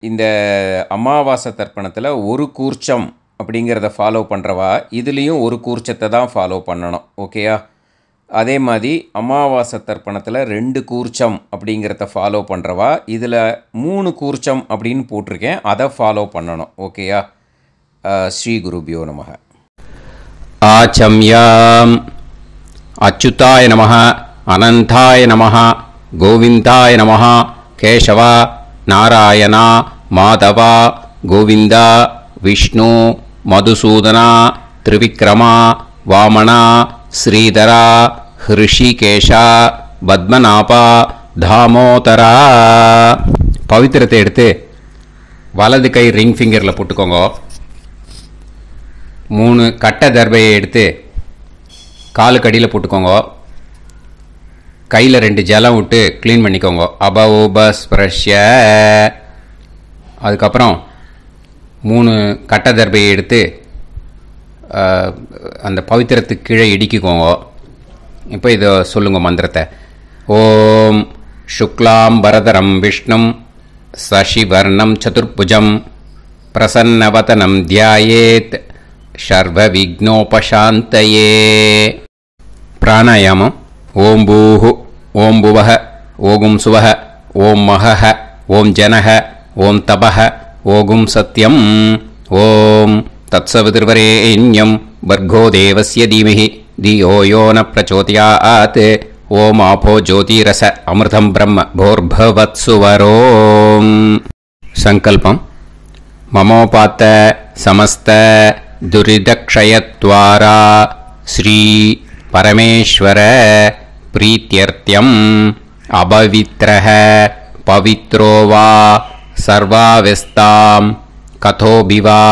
இந்த அமாவாசை தர்ப்பணத்தில் ஒரு கூர்ச்சம் அப்படிங்கிறத ஃபாலோ பண்ணுறவா இதுலேயும் ஒரு கூர்ச்சத்தை தான் ஃபாலோ பண்ணணும். ஓகேயா? அதே மாதிரி அமாவாசை தர்ப்பணத்தில் 2 கூர்ச்சம் அப்படிங்கிறத ஃபாலோ பண்ணுறவா இதில் 3 கூர்ச்சம் அப்படின்னு போட்டிருக்கேன், அதை ஃபாலோ பண்ணணும். ஓகேயா? ஸ்ரீ குருபியோ நமக. ஆச்சம்யாம். அச்சுதாய நமஹ, அனந்தாய நமஹ, கோவிந்தாய நமஹ, கேசவா, நாராயணா, மாதவா, கோவிந்தா, விஷ்ணு, மதுசூதனா, திரிவிக்ரமா, வாமனா, ஸ்ரீதரா, ஹிருஷிகேஷா, பத்மநாபா, தாமோதரா. பவித்திரத்தை எடுத்து வலது கை ரிங் ஃபிங்கரில் போட்டுக்கோங்க. 3 கட்டை தர்பையை எடுத்து காலுக்கடியில் போட்டுக்கோங்க. கையில் 2 ஜலம் விட்டு க்ளீன் பண்ணிக்கோங்க. அபஓபஸ்பிரஷ்ய. அதுக்கப்புறம் 3 கட்டை தர்பையை எடுத்து அந்த பவித்திரத்துக்கு கீழே இடிக்கிக்கோங்க. இப்போ இதை சொல்லுங்க மந்திரத்தை. ஓம் சுக்லாம் வரதரம் விஷ்ணும் சசிவர்ணம் சதுர்புஜம் பிரசன்னவதனம் தியாயேத் சர்வ விக்னோபசாந்தயே. பிராணாயாமம். ஓம் பூஹு, ஓம் புவஹ, ஓகும் சுவஹ, ஓம் மஹஹ, ஓம் ஜனஹ, ஓம் தபஹ, ஓகும் சத்யம். ஓம் தத்சவிதுர்வரேண்யம் வர்கோ தேவஸ்ய தீமஹி தியோ யோ ந பிரச்சோதயாத். ஓம் ஆபோ ஜோதிரச அமிர்தம் பிரம்ம போர்பவத்சுவரோம். சங்கல்பம். மமோபாத்த சமஸ்த துரிதக்ஷயத்வாரா ஸ்ரீ பரமேஸ்வர பிரீத்யர்த்தியம் அபவித்ரஹ பவித்ரோ வா சர்வாவஸ்தாம் கதோபிவா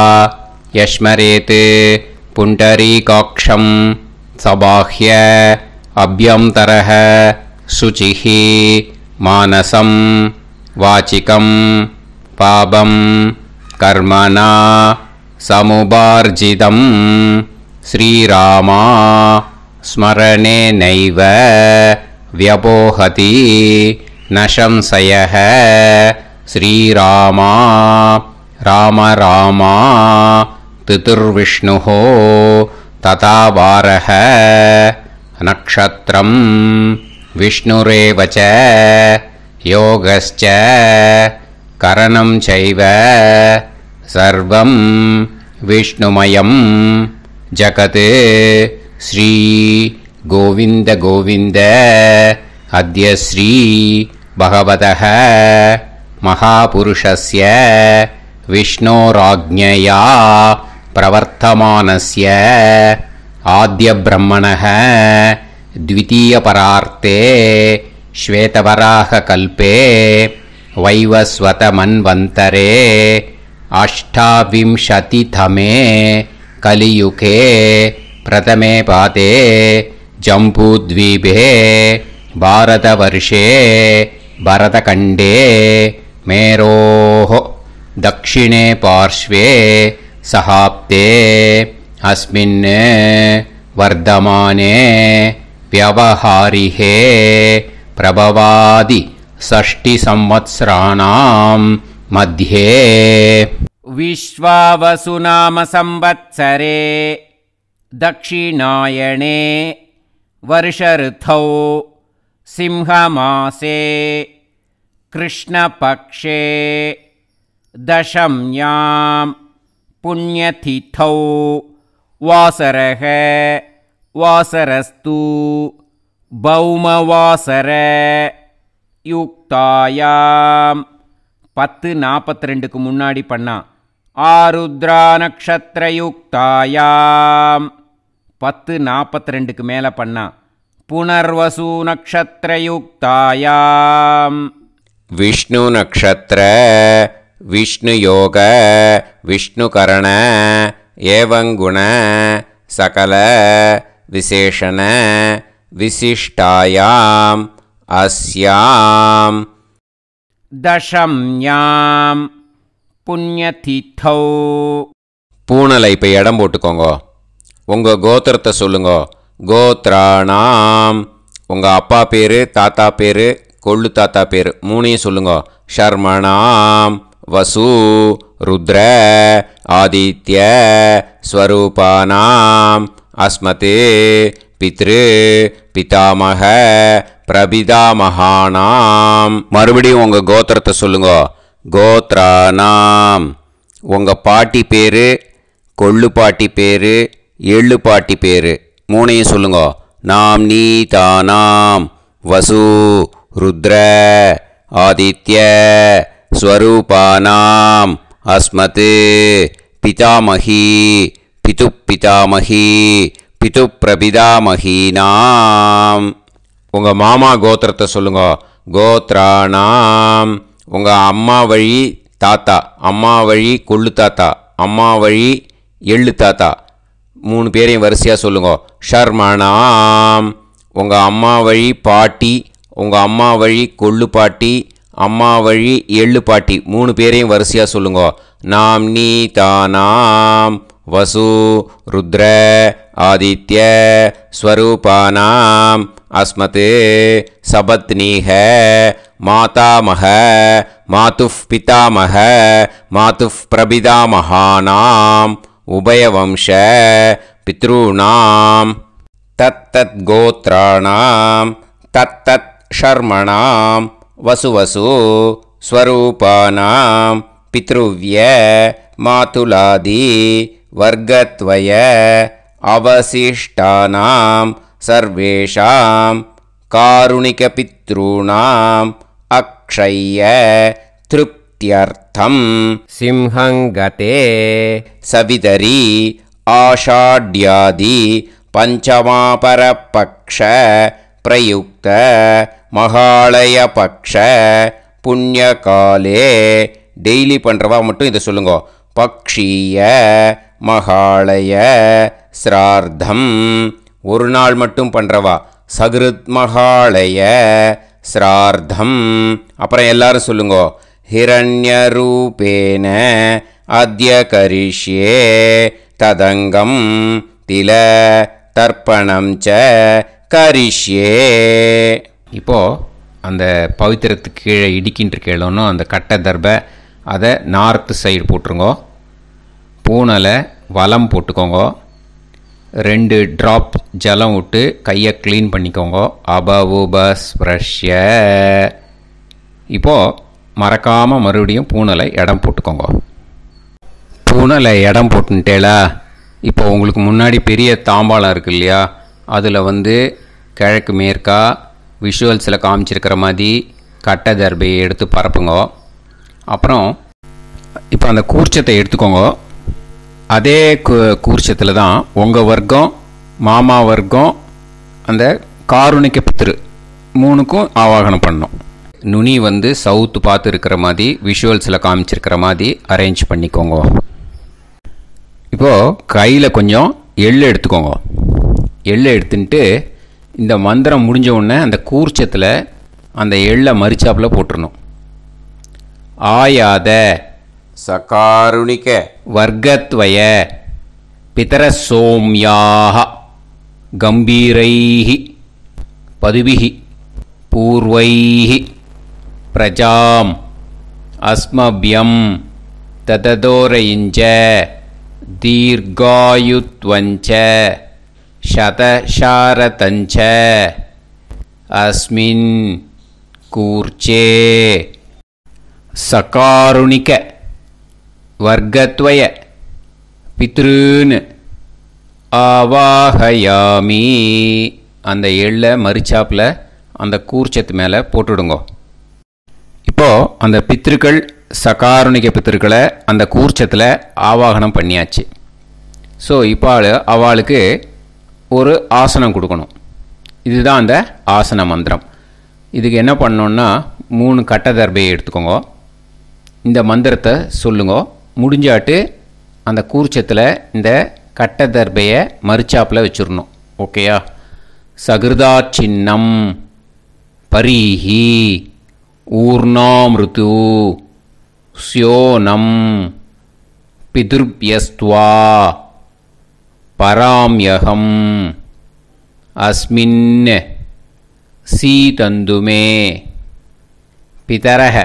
யஸ்மரேத் புண்டரீகாக்ஷம் சபாஹ்ய அப்யந்தரஹ சுசிஹ மானசம் வாசிகம் பாபம் கர்மணா சமுபார்ஜிதம் ஸ்ரீராமா ஸ்மரணேனைவ வ்யபோஹதி நசம்சயஹ. ஸ்ரீராமா ராம ராமா திதிர்விஷ்ணுஹோ ததா வாரஹ. நக்ஷத்ரம் விஷ்ணுரேவச யோகஸ்ச கரணம் சைவ சர்வம் விஷ்ணுமயம் ஜகத். ஸ்ரீ கோவிந்த கோவிந்த. அத்ய ஸ்ரீ பகவதः மகாபுருஷஸ்ய விஷ்ணோராஜ்ஞயா பிரவர்த்தமானஸ்ய ஆத்ய பிரம்மணः த்விதீயபரார்த்தே ஸ்வேதவராக கல்பே வைவஸ்வத மன்வந்தரே அஷ்டாவிம்சதிதமே கலியுகே பிரதமே பாதே ஜம்பூத்வீபே பாரதவர்ஷே பரதகண்டே மேரோः दक्षिणे पार्श्वे सहाप्ते अस्मिन् वर्धमाने व्यवहारिहे प्रभवादि 6 संवत्सराणां मध्ये विश्वावसुनाम संवत्सरे दक्षिणायणे वर्षऋतौ सिंहमासे कृष्णपक्षे दशम्यां पुण्यतिथौ वासरः वासरस्तु भौमवासर युक्तायां 10:42க்கு முன்னாடி பண்ணா. ஆருத்ரா நக்ஷத்திர யுக்தாயாம் 10:42க்கு மேலே பண்ணா. புனர்வசு நக்ஷத்திர யுக்தாயாம் விஷ்ணு நக்ஷத்திர விஷ்ணு யோக விஷ்ணுகரண ஏவங்குண சகல விசேஷண விசிஷ்டாயாம் அஸ்யாம் தசம்யாம் புண்ணியதிதௌ. பூனலை இப்போ இடம் போட்டுக்கோங்க. உங்கள் கோத்திரத்தை சொல்லுங்க. கோத்ராணாம் உங்கள் அப்பா பேர், தாத்தா பேர், கொள்ளு தாத்தா பேர் 3ஐயும் சொல்லுங்க. ஷர்மணாம் வசு ருத்ர ஆதித்ய ஸ்வரூபானாம் அஸ்மதே பித்ரு பிதாமக பிரபிதாமகானாம். மறுபடியும் உங்கள் கோத்திரத்தை சொல்லுங்க. கோத்ரானாம் உங்கள் பாட்டி பேர், கொள்ளு பாட்டி பேர், எள்ளு பாட்டி பேர் மூணையும் சொல்லுங்க. நாம் நீதானாம் வசு ருத்ர ஆதித்ய ஸ்வரூபானாம் அஸ்மத் பிதாமகி பிது பிதாமகி பிது பிரபிதாமகீனாம். உங்கள் மாமா கோத்திரத்தை சொல்லுங்க. கோத்ரானாம் உங்கள் அம்மா வழி தாத்தா, அம்மா வழி கொள்ளு தாத்தா, அம்மா வழி எள்ளு தாத்தா மூணு பேரையும் வரிசையாக சொல்லுங்க. ஷர்மணாம் உங்கள் அம்மா வழி பாட்டி, உங்கள் அம்மா வழி கொள்ளு பாட்டி, அம்மா வழி எள்ளு பாட்டி மூணு பேரையும் வரிசையாக சொல்லுங்க. நாம் நீதானாம் வசு ருத்ர ஆதித்ய ஸ்வரூபானாம் அஸ்மத் சபத்னீஹ மாதாமக மாதுஃப் பிதாமக மாதுஃப் பிரபிதாமகானாம் உபயவம்ச பித்ருணாம் தத்தத் கோத்ராணாம் தத்தத் ஷர்மணாம் வசுவசு ஸ்வரூபானாம் பித்ருவ்ய மாதுலாதி வர்கத்வய அவசிஷ்டானாம் சர்வேஷாம் காருணிகபித்ருணாம் அக்ஷய்ய திருப்தியர்த்தம் சிம்ஹங்கதே சவிதரி ஆஷாட்யாதி பஞ்சமாபரபக்ஷ பிரயுக்த மகாலய பக்ஷ புண்ணியகாலே. டெய்லி பண்ணுறவா மட்டும் இதை சொல்லுங்க. பக்ஷீய மகாலய ஸ்ரார்த்தம் ஒரு நாள் மட்டும் பண்ணுறவா சகிருத் மகாலய ஸ்ரார்த்தம். அப்புறம் எல்லாரும் சொல்லுங்க. ஹிரண்யரூபேன அத்ய கரிஷ்யே ததங்கம் தில தர்ப்பணம் ச கரிஷ்யே. இப்போது அந்த பவித்திரத்துக்கு கீழே இடிக்கின்ற கேளோன்னு அந்த கட்டை தர்பை அதை நார்த்து சைடு போட்டுருங்கோ. பூனலை வலம் போட்டுக்கோங்க. 2 ட்ராப் ஜலம் விட்டு கையை க்ளீன் பண்ணிக்கோங்க. அபவுபஸ்ப்ரஷ்ய. இப்போது மறக்காமல் மறுபடியும் பூனலை இடம் போட்டுக்கோங்க. பூனலை இடம் போட்டுட்டேலா. இப்போ உங்களுக்கு முன்னாடி பெரிய தாம்பாளம் இருக்குது இல்லையா, அதில் கிழக்கு மேற்கா விஷுவல்ஸில் காமிச்சிருக்கிற மாதிரி கட்டை தர்பையை எடுத்து பரப்புங்க. அப்புறம் இப்போ அந்த கூர்ச்சத்தை எடுத்துக்கோங்க. அதே கூர்ச்சத்தில் தான் உங்கள் வர்க்கம், மாமா வர்க்கம், அந்த காருணிக்க பித்ரு மூணுக்கும் ஆவாகனம் பண்ணணும். நுனி சவுத்து பார்த்து இருக்கிற மாதிரி விஷுவல்ஸில் காமிச்சிருக்கிற மாதிரி அரேஞ்ச் பண்ணிக்கோங்க. இப்போது கையில் கொஞ்சம் எள்ளு எடுத்துக்கோங்க. எள்ளு எடுத்துட்டு இந்த மந்திரம் முடிஞ்ச உடனே அந்த கூர்ச்சத்தில் அந்த எள்ளை மரிச்சாப்பில் போட்டுடணும். ஆயாத சகாருணிக வர்க்கத்வய பிதர சோம்யாக கம்பீரைஹி பதுபிஹி பூர்வைஹி பிரஜாம் அஸ்மபியம் தததோரயிஞ்ச தீர்காயுத்வஞ்ச சதசாரதஞ்ச அஸ்மின் கூர்ச்சே சகாருணிக வர்க்கத்வய பித்ருன்னு ஆவாஹயாமி. அந்த எள்ளை மரிச்சாப்பில் அந்த கூர்ச்சத்து மேலே போட்டுடுங்க. இப்போது அந்த பித்ருக்கள், சகாருணிக பித்ருக்களை அந்த கூர்ச்சத்தில் ஆவாகனம் பண்ணியாச்சு. ஸோ இப்போ அவளுக்கு ஒரு ஆசனம் கொடுக்கணும். இதுதான் அந்த ஆசன மந்திரம். இதுக்கு என்ன பண்ணோன்னா 3 கட்டை தர்பையை எடுத்துக்கோங்க. இந்த மந்திரத்தை சொல்லுங்க. முடிஞ்சாட்டு அந்த கூர்ச்சத்தில் இந்த கட்டை தர்பையை மரிச்சாப்பில் வச்சிடணும். ஓகேயா? சகிருதா சின்னம் பரீஹி ஊர்ணாமிருத்து ஸ்யோனம் பிதுர்பியஸ்த்வா பராம்யகம் அஸ்மின் சீதந்துமே பிதரஹ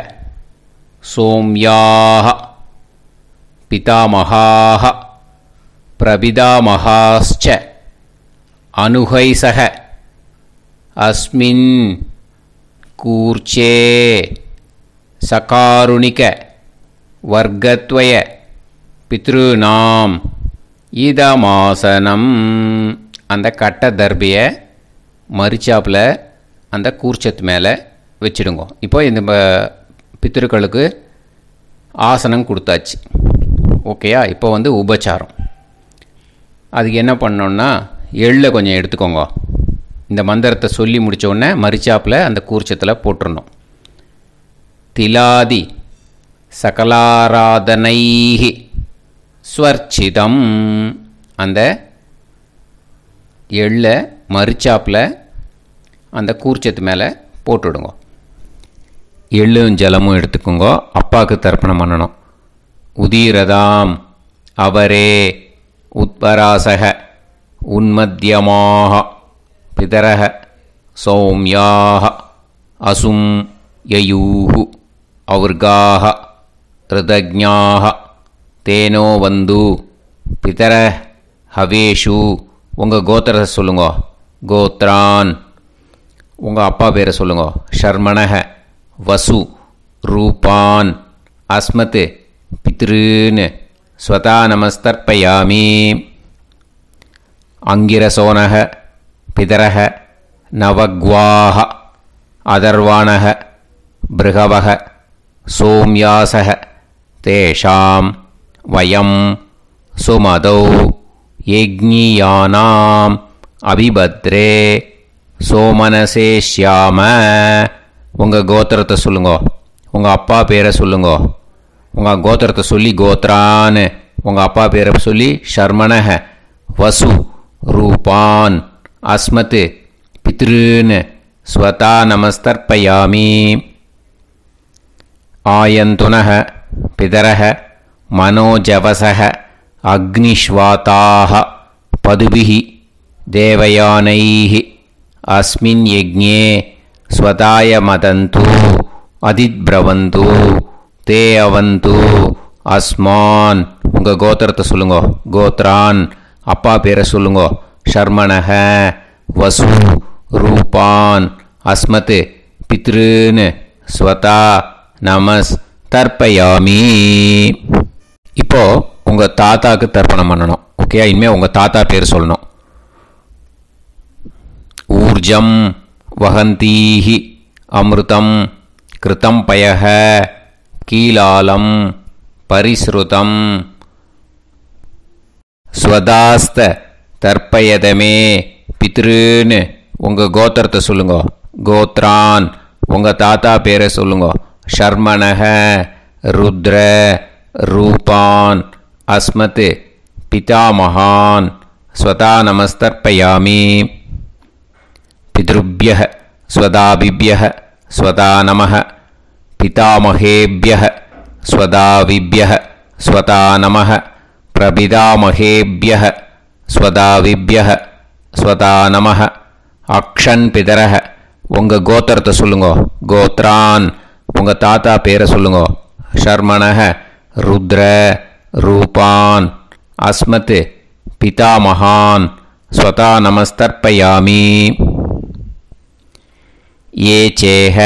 சோம்யாஹ பிதாமகாஹ பிரபிதாமகாஸ்ச அனுகைசக அஸ்மின் கூர்ச்சே சகாருணிக வர்க்கத்வய பித்ருநாம் இதமாசனம். அந்த கட்ட தர்பியை மரிச்சாப்பில் அந்த கூர்ச்சத்து மேலே வச்சுடுங்க. இப்போ இந்த பித்ருக்களுக்கு ஆசனம் கொடுத்தாச்சு. ஓகேயா? இப்போ உபச்சாரம். அதுக்கு என்ன பண்ணோன்னா எள்ளை கொஞ்சம் எடுத்துக்கோங்க. இந்த மந்திரத்தை சொல்லி முடித்தோடனே மரிச்சாப்பில் அந்த கூர்ச்சத்தில் போட்டுடணும். திலாதி சகலாராதனைஹி ஸ்வர்ச்சிதம். அந்த எள்ளை மரிச்சாப்பில் அந்த கூர்ச்சத்து மேலே போட்டுவிடுங்க. எள்ளும் ஜலமும் எடுத்துக்கோங்க. அப்பாவுக்கு தர்ப்பணம் பண்ணணும். உதீரதாம் அவரே உத்பராசக உன்மத்தியமாக பிதரக சௌமியாக அசும் யயூஹு அவுர்காக ரிதஜ்ஞாக தேனோ வந்து பிதர ஹவேஷு. உங்கள் கோத்திரத்தை சொல்லுங்க. கோத்ரான். உங்கள் அப்பா பேரை சொல்லுங்க. ஷர்மணக வசு ரூபான் அஸ்மத் பித்ருன்னு ஸ்வதா நமஸ்தர்ப்பயாமி. அங்கிரசோனக பிதரக நவக்வாஹ அதர்வாணக பிருகவக சோம்யாசக தேஷாம் வயம் சுமதௌ யக்ஞியானாம் அபிபத்ரே சோமனசேஷ்யாம. உங்கள் கோத்திரத்தை சொல்லுங்க. உங்கள் அப்பா பேரை சொல்லுங்க. உங்கள் கோத்திரத்தை சொல்லி கோத்ரான்னு, உங்கள் அப்பா பேரை சொல்லி ஷர்மணக வசு ரூபான் அஸ்மத் பித்ருன்னு ஸ்வதா நமஸ்தர்ப்பயாமி. ஆயந்துனக பிதரக மனோஜவசக அக்னிஷ்வாதாக பதுபிஹி தேவயானைஹி அஸ்மின் யஜ்ஞே ஸ்வதாய மதந்து அதித்பிரவந்து தே அவது அஸ்மான். உங்கள் கோத்திரத்தை சொல்லுங்க. கோத்ரான். அப்பா பேரை சொல்லுங்க. ஷர்மணக வசு ரூபான் அஸ்மத் பித்ருன்னு ஸ்வதா நமஸ் தர்ப்பயாமி. இப்போ உங்கள் தாத்தாவுக்கு தர்ப்பணம் பண்ணணும். ஓகே? இனிமேல் உங்கள் தாத்தா பேர் சொல்லணும். ஊர்ஜம் வஹந்தீஹி அமிர்தம் கிருதம் பயஹ கீலாலம் பரிஸ்ருதம் ஸ்வதாஸ்த தர்ப்பயதமே பித்ருன்னு. உங்கள் கோத்திரத்தை சொல்லுங்க. கோத்ரான். உங்கள் தாத்தா பேரை சொல்லுங்க. ஷர்மணக ருத்ர ரூபான் அஸ்மத் பிதாமகான் ஸ்வதா நமஸ்தர்ப்பயாமி. பித்ருப்யஹ ஸ்வதாபிப்யஹ ஸ்வதா நமஹ பிதாமகேப்யஹ ஸ்வதாவிப்யஹ ஸ்வதா நமஹ பிரபிதாமகேப்யஹ ஸ்வதாவிப்யஹ ஸ்வதா நமஹ. அக்ஷன் பிதரஹ. உங்கள் கோத்திரத்தை சொல்லுங்க. கோத்ரான். உங்கள் தாத்தா பேரை சொல்லுங்க. ஷர்மணக ருத்ர ரூபான் அஸ்மத் பிதாமகான் ஸ்வதா நமஸ்தர்ப்பயாமி. ये चेह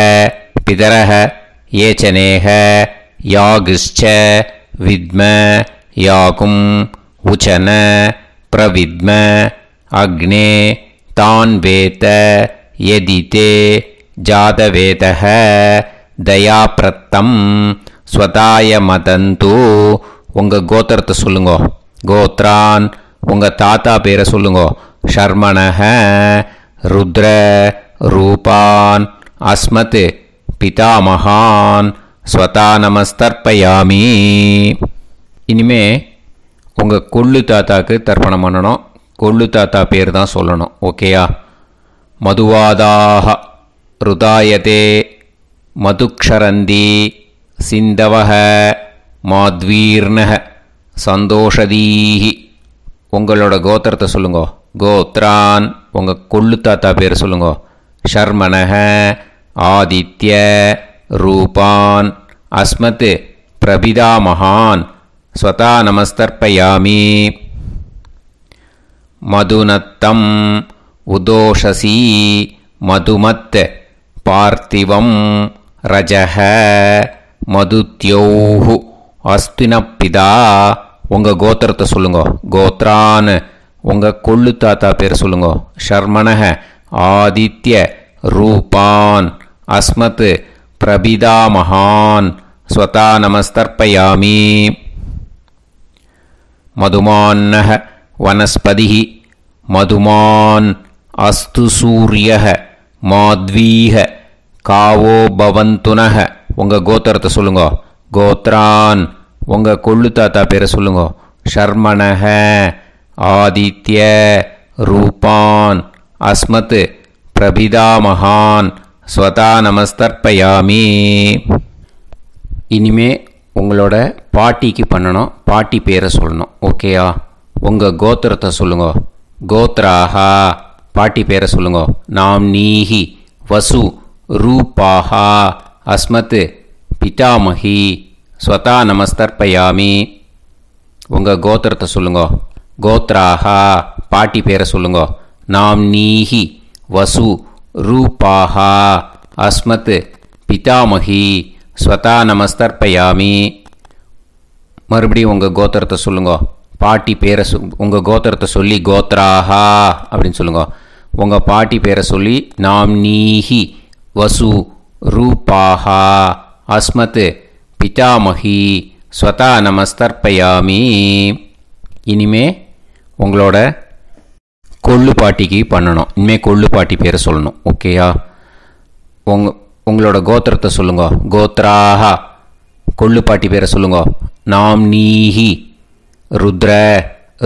पितरः ये चनेह यागश्च विद्म याकुं उचन प्रविद्म अग्ने तान् वेत यदिते जातवेतः दयाप्रत्तं स्वताय मदन्तु. உங்கள் கோத்திரத்தை சொல்லுங்க. கோத்ரான். உங்கள் தாத்தா பேரை சொல்லுங்க. ஷர்மணக ருத்ர ரூபான் அஸ்மத் பிதாமகான் ஸ்வதா நமஸ்தர்ப்பயாமி. இனிமே உங்கள் கொள்ளு தாத்தாக்கு தர்ப்பணம் பண்ணணும். கொள்ளு தாத்தா பேர் தான் சொல்லணும். ஓகேயா? மதுவாதாக ருதாயதே மதுக்ஷரந்தி சிந்தவஹ மாத்வீர்ணஹ சந்தோஷதீஹி. உங்களோட கோத்திரத்தை சொல்லுங்க. கோத்ரான். உங்கள் கொள்ளு தாத்தா பேர் சொல்லுங்க. ஷர்மணக ஆதித்ய ரூபான் अस्मत् प्रपितामहान् स्वता नमस्तर्पयामि मधुनत्तम् उदोषसी मधुमत् पार्थिवं रजः मधुत्योः अस्तिनपिदा உங்கள் கோத்திரத்தை சொல்லுங்க. கோத்ரான் உங்கள் கொள்ளு தாத்தா பேர் சொல்லுங்க. ஷர்மணஹ ஆதித்ய ரூபான் அஸ்மத் பிரபிதாமகான் ஸ்வதா நமஸ்தர்ப்பயாமி மதுமான்னஹ வனஸ்பதிஹ மதுமான் அஸ்து சூரியஹ மாத்வீஹ காவோ பவந்துனஹ உங்கள் கோத்திரத்தை சொல்லுங்க. கோத்ரான் உங்கள் கொள்ளு தாத்தா பேரை சொல்லுங்க. ஷர்மணஹ ஆதித்ய ரூபான் அஸ்மத் பிரபிதாமகான் ஸ்வதா நமஸ்தர்ப்பயாமி. இனிமே உங்களோட பாட்டிக்கு பண்ணணும். பாட்டி பேரை சொல்லணும். ஓகேயா? உங்கள் கோத்திரத்தை சொல்லுங்க. கோத்ராஹா பாட்டி பேரை சொல்லுங்க. நாம்னீஹி வசு ரூபாஹா அஸ்மத் பிதாமஹி ஸ்வதா நமஸ்தர்ப்பயாமி. உங்கள் கோத்திரத்தை சொல்லுங்க. கோத்ராஹா பாட்டி பேரை சொல்லுங்க. நாம்னீஹி வசு ரூபாஹா அஸ்மத் பிதாமஹி ஸ்வதா நமஸ்தர்ப்பயாமி. மறுபடியும் உங்கள் கோத்திரத்தை சொல்லுங்க. பாட்டி பேரை உங்கள் கோத்திரத்தை சொல்லி கோத்ராஹா அப்படின்னு சொல்லுங்க. உங்கள் பாட்டி பேரை சொல்லி நாம்னீஹி வசு ரூபாஹா அஸ்மத் பிதாமஹி ஸ்வதா நமஸ்தர்ப்பயாமி. இனிமே உங்களோட கொள்ளு பாட்டிக்கு பண்ணணும். இனிமேல் கொள்ளு பாட்டி பேரை சொல்லணும். ஓகேயா? உங்களோட கோத்திரத்தை சொல்லுங்க. கோத்ராஹா கொள்ளு பாட்டி பேரை சொல்லுங்க. நாம்னீஹி ருத்ர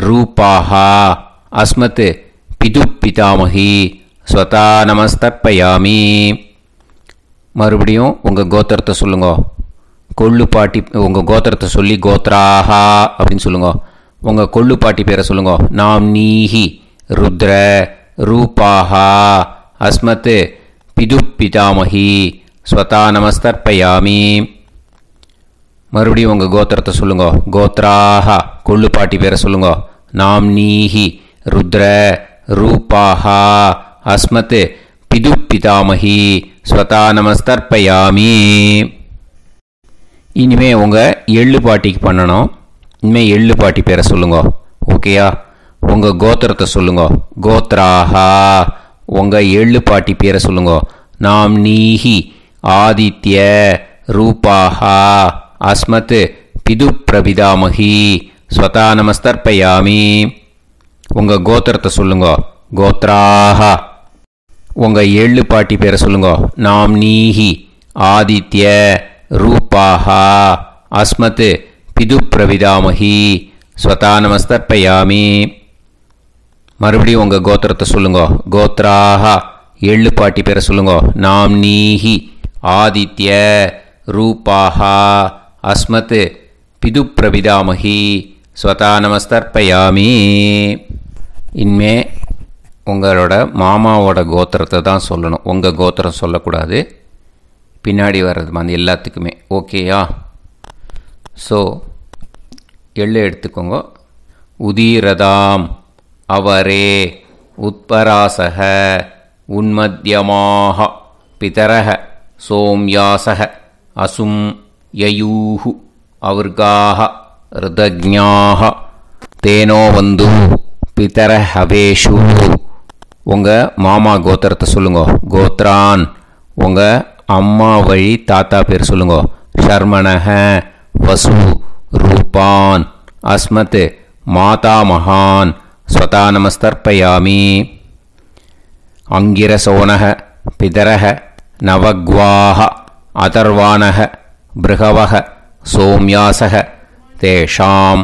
ரூபாஹா அஸ்மத் பிது பிதாமஹி ஸ்வதா நமஸ்தர்ப்பயாமி. மறுபடியும் உங்கள் கோத்திரத்தை சொல்லுங்க. கொள்ளு பாட்டி உங்கள் கோத்திரத்தை சொல்லி கோத்ராஹா அப்படின்னு சொல்லுங்க. உங்கள் கொள்ளு பாட்டி பேரை சொல்லுங்க. நாம்னீஹி ருத்ர ரூபாஹா அஸ்மத் பிது பிதாமஹி ஸ்வதா நமஸ்தர்ப்பயாமி. மறுபடியும் உங்கள் கோத்திரத்தை சொல்லுங்க. கோத்ராஹா கொள்ளு பாட்டி பேரை சொல்லுங்க. நாம்னீஹி ருத்ர ரூபாஹா அஸ்மத் பிது பிதாமஹி ஸ்வதா நமஸ்தர்ப்பயாமி. இனிமே உங்கள் எள்ளு பாட்டிக்கு பண்ணணும். இனிமேல் எள்ளு பாட்டி பேரை சொல்லுங்க. ஓகேயா? உங்கள் கோத்திரத்தை சொல்லுங்க. கோத்ராஹா உங்கள் எள்ளு பாட்டி பேரை சொல்லுங்க. நாம்னீஹி ஆதித்ய ரூபாஹா அஸ்மத் பிது பிரபிதாமஹி ஸ்வதா நமஸ்தர்ப்பயாமி. உங்கள் கோத்திரத்தை சொல்லுங்க. கோத்ராஹா உங்கள் எள்ளு பாட்டி பேரை சொல்லுங்க. நாம்னீஹி ஆதித்ய ரூபாஹா அஸ்மத் பிது பிரபிதாமஹி ஸ்வதா நமஸ்தர்ப்பயாமி. மறுபடியும் உங்கள் கோத்திரத்தை சொல்லுங்க. கோத்ராஹா எள்ளு பாட்டி பேரை சொல்லுங்க. நாம்னீஹி ஆதித்ய ரூபாஹா அஸ்மத் பிது பிரபிதாமஹி ஸ்வதா நமஸ்தர்ப்பயாமி. இனிமே உங்களோட மாமாவோட கோத்திரத்தை தான் சொல்லணும். உங்கள் கோத்திரம் சொல்லக்கூடாது. பின்னாடி வர்றது மாதிரி எல்லாத்துக்குமே. ஓகேயா? ஸோ எள்ளு எடுத்துக்கோங்க. உதீரதாம் அவரே உத்பராசக உன்மத்யமாக பிதரக சோம்யாசக அசும் யயூஹு அவர்காக ருதஜ்ஞாக தேனோ வந்து பிதர ஹவேஷு. உங்கள் மாமா கோத்திரத்தை சொல்லுங்க. கோத்ரான் உங்கள் அம்மா வழி தாத்தா பேர் சொல்லுங்க. ஷர்மணஹ வசு ரூபான் அஸ்மத் மாதாமகான் ஸ்வதா நமஸ்தர்ப்பயாமி. அங்கிரசோனஹ பிதரஹ நவக்வாஹ அதர்வாணஹ பிருகவஹ சோம்யாசஹ தேஷாம்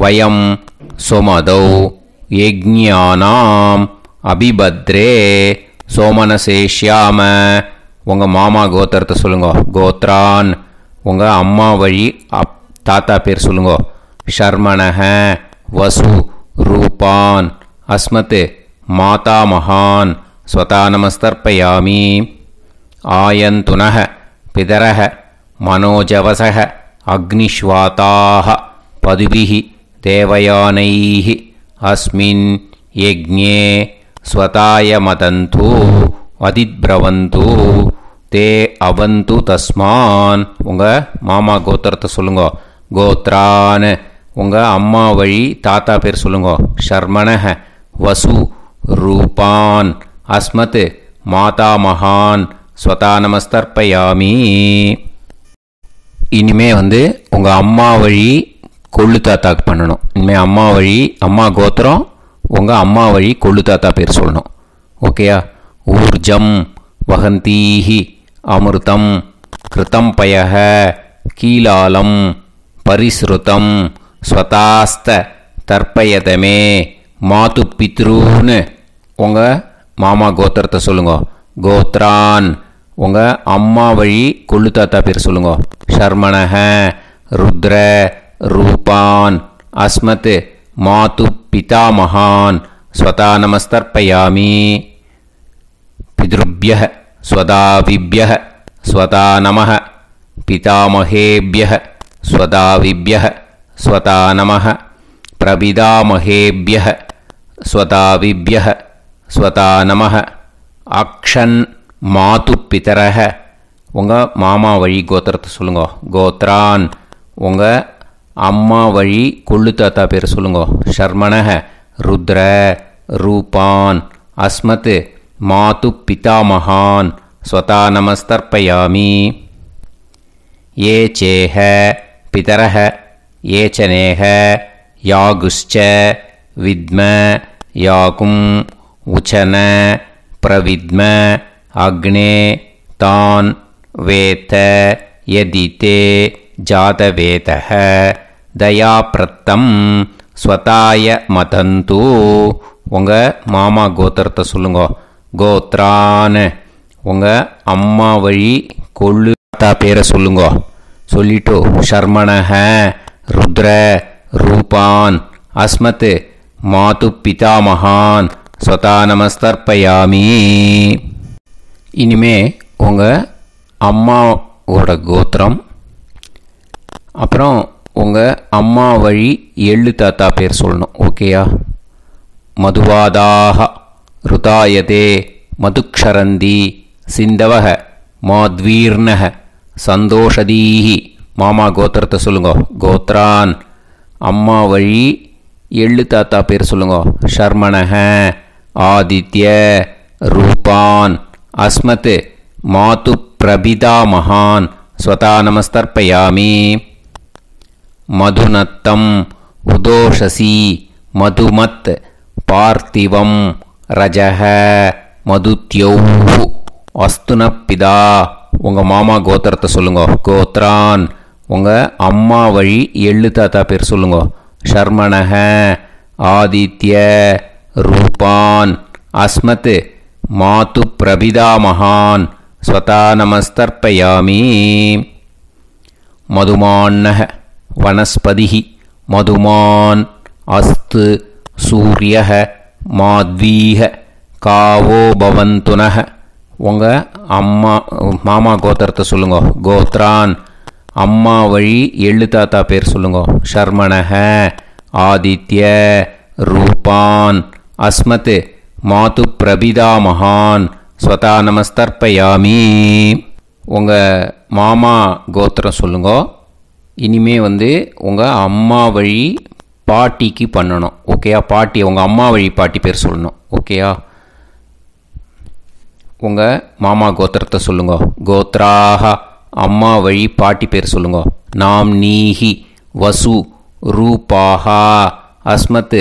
வயம் சுமதௌ யஜ்ஞானாம் அபிபத்ரே சோமனசேஷ்யாம. உங்கள் மாமா கோத்திரத்தை சொல்லுங்க. கோத்ரான் உங்கள் அம்மா வழி தாத்தா பேர் சொல்லுங்க. ஷர்மணஹ வசு ரூபான் அஸ்மத் மாதாமகான் ஸ்வதா நமஸ்தர்ப்பயாமி. ஆயந்துனஹ பிதரஹ மனோஜவசக அக்னிஷ்வாதாக பதுபிஹி தேவயானைஹி அஸ்மின் யஜ்ஞே ஸ்வதாய மதந்து அதித்பிரவந்து தே அவந்து தஸ்மான். உங்கள் மாமா கோத்திரத்தை சொல்லுங்க. கோத்ரான் உங்கள் அம்மா வழி தாத்தா பேர் சொல்லுங்க. ஷர்மணஹ வசு ரூபான் அஸ்மத் மாதா மகான் ஸ்வதா நமஸ்தர்ப்பயாமி. இனிமே உங்கள் அம்மா வழி கொள்ளு தாத்தாக்கு பண்ணணும். இனிமேல் அம்மா வழி அம்மா கோத்திரம் உங்கள் அம்மா வழி கொள்ளு தாத்தா பேர் சொல்லணும். ஓகேயா? ஊர்ஜம் வகந்தீஹி அமிர்தம் கிருதம் பயஹ கீலாலம் பரிஸ்ருதம் ஸ்வதாஸ்த தர்ப்பயதமே மாது பித்ருன்னு உங்கள் மாமா கோத்திரத்தை சொல்லுங்க. கோத்ரான் உங்கள் அம்மா வழி கொள்ளு தாத்தா பேர் சொல்லுங்க. ஷர்மணஹ ருத்ர ரூபான் அஸ்மத் மாது பிதாமகான் ஸ்வதா நமஸ்தர்ப்பயாமி. பித்ருப்யஹ ஸ்வதாவிப்யஹ ஸ்வதா நமஹ பிதாமகேப்யஹ ஸ்வதாவிப்யஹ ஸ்வதா நமஹ பிரபிதாமகேப்யஹ ஸ்வதாவிப்யஹ ஸ்வதா நமஹ. அக்ஷன் மாது பிதரஹ உங்கள் மாமா வழி கோத்திரத்தை சொல்லுங்க. கோத்ரான் உங்கள் அம்மா வழி கொள்ளு தாத்தா பேர் சொல்லுங்க. ஷர்மணஹ ருத்ர ரூபான் அஸ்மத் மாது பிதாமகான் ஸ்வதா நமஸ்தர்ப்பயாமி. ஏ சேஹ பிதரஹ ஏச்சனேஹ யாகுஷ்ச வித்ம யாகும் உச்சன பிரவித்ம அக்னே தான் வேத யதிதே ஜாதவேதஹ தயாப்ரத்தம் ஸ்வதாய மதந்து. உங்கள் மாமா கோத்திரத்தை சொல்லுங்க. கோத்ரான் உங்கள் அம்மா வழி கொள்ளு தாத்தா பேரை சொல்லுங்க. சொல்லிட்டு ஷர்மணஹ ருத்ர ரூபான் அஸ்மத் மாது பிதாமகான் ஸ்வதா நமஸ்தர்ப்பயாமி. இனிமே உங்கள் அம்மாவோட கோத்திரம் அப்புறம் உங்கள் அம்மா வழி எள்ளு தாத்தா பேர் சொல்லணும். ஓகேயா? மதுவாதாக ருதாயதே மதுக்ஷரந்தி சிந்தவக மாத்வீர்ணக சந்தோஷதீஹி. மாமா கோத்திரத்தை சொல்லுங்க. கோத்ரான் அம்மா வழி எள்ளு தாத்தா பேர் சொல்லுங்க. ஷர்மணஹ ஆதித்ய ரூபான் அஸ்மத் மாது பிரபிதாமகான் ஸ்வதா நமஸ்தர்ப்பயாமி. மதுநத்தம் உதோஷசி மதுமத் பார்த்திவம் ரஜஹ மதுத்யௌஹு அஸ்துனப்பிதா. உங்கள் மாமா கோத்திரத்தை சொல்லுங்க. கோத்ரான் உங்கள் அம்மா வழி எள்ளு தாத்தா பேர் சொல்லுங்க. ஷர்மணஹ ஆதித்ய ரூபான் அஸ்மத் மாது பிரபிதாமகான் ஸ்வதா நமஸ்தர்ப்பயாமி. மதுமான்னஹ வனஸ்பதிஹி மதுமான் அஸ்து சூரியஹ மாத்வீஹ காவோ பவந்துனஹ. உங்கள் மாமா கோத்திரத்தை சொல்லுங்க. கோத்ரான் அம்மா வழி எள்ளு தாத்தா பேர் சொல்லுங்க. ஷர்மணஹ ஆதித்ய ரூபான் அஸ்மத் மாது பிரபிதாமகான் ஸ்வதா நமஸ்தர்ப்பயாமி. உங்கள் மாமா கோத்திரம் சொல்லுங்க. இனிமே உங்கள் அம்மா வழி பாட்டிக்கு பண்ணணும். ஓகேயா? பாட்டி உங்கள் அம்மா வழி பாட்டி பேர் சொல்லணும். ஓகேயா? உங்கள் மாமா கோத்திரத்தை சொல்லுங்க. கோத்ராக அம்மா வழி பாட்டி பேர் சொல்லுங்க. நாம் நீஹி வசு ரூபாஹா அஸ்மத்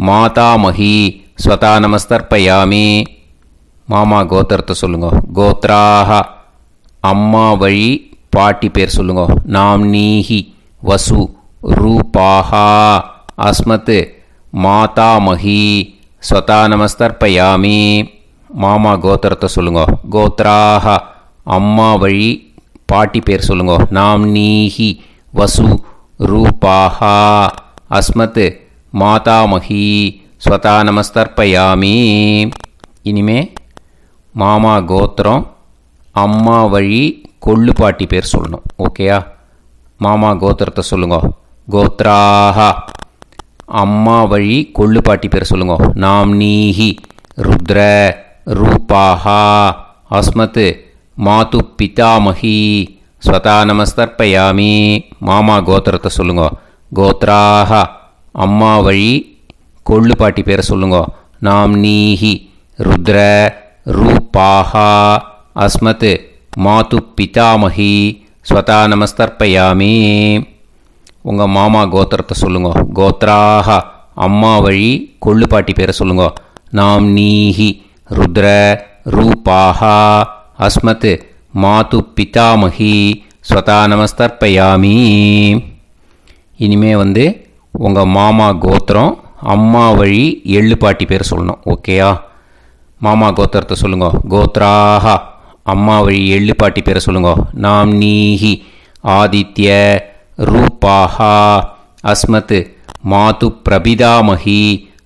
மாதாமஹி ஸ்வதா நமஸ்தர்ப்பயாமி. மாமா கோத்திரத்தை சொல்லுங்க. கோத்ராக அம்மா வழி பாட்டி பேர் சொல்லுங்க. நாம் நீஹி வசு ரூபாஹா அஸ்மத் மாதாமஹி ஸ்வதா நமஸ்தர்ப்பயாமி. மாமா கோத்திரத்தை சொல்லுங்க. கோத்ராக அம்மா வழி பாட்டி பேர் சொல்லுங்க. நாம் நீஹி வசு ரூபாஹா அஸ்மத் மாதாமஹி ஸ்வதா நமஸ்தர்ப்பயாமி. இனிமே மாமா கோத்திரம் அம்மா வழி கொள்ளு பாட்டி பேர் சொல்லணும். ஓகேயா? மாமா கோத்திரத்தை சொல்லுங்க. கோத்ராஹா. அம்மா வழி கொள்ளு பாட்டி பேர் சொல்லுங்க. நாம்னீஹி ருத்ர ரூபாஹா அஸ்மத் மாது பிதாமஹி ஸ்வதா நமஸ்தர்ப்பயாமி. மாமா கோத்திரத்தை சொல்லுங்க. கோத்ராஹா. அம்மா வழி கொள்ளு பாட்டி பேரை சொல்லுங்க. நாம்னீஹி ருத்ர ரூபாஹா அஸ்மத் மாது பிதாமஹி ஸ்வதா நமஸ்தர்ப்பயாமி. உங்கள் மாமா கோத்திரத்தை சொல்லுங்க. கோத்ராஹா. அம்மா வழி கொள்ளு பாட்டி பேரை சொல்லுங்க. நாம்னீஹி ருத்ர ரூபாஹா அஸ்மத் மாது பிதாமஹி ஸ்வதா நமஸ்தர்ப்பயாமி. இனிமே உங்கள் மாமா கோத்திரம் அம்மா வழி எள்ளு பாட்டி பேர் சொல்லணும். ஓகேயா? மாமா கோத்திரத்தை சொல்லுங்க. கோத்ராஹா. அம்மா வழி எள்ளு பாட்டி பேரை சொல்லுங்க. நாம்னீஹி ஆதித்ய ரூபாஹா அஸ்மத் மாது பிரபிதாமஹி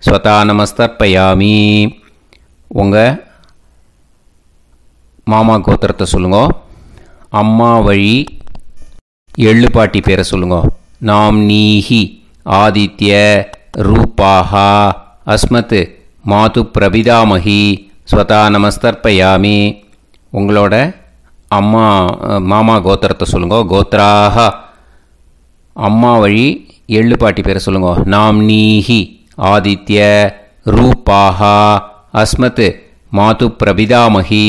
ஸ்வதா நமஸ்தர்ப்பயாமி. உங்கள் மாமா கோத்திரத்தை சொல்லுங்க. அம்மா வழி எள்ளு பாட்டி பேரை சொல்லுங்க. நாம்னீஹி ஆதித்ய ரூபாஹா அஸ்மத் மாது பிரபிதாமஹி ஸ்வதா நமஸ்தர்ப்பயாமி. உங்களோட மாமா கோத்திரத்தை சொல்லுங்க. கோத்ராஹா. அம்மா வழி எள்ளு பாட்டி பேரை சொல்லுங்க. நாம்னீஹி ஆதித்ய ரூபாஹா அஸ்மத் மாது பிரபிதாமஹி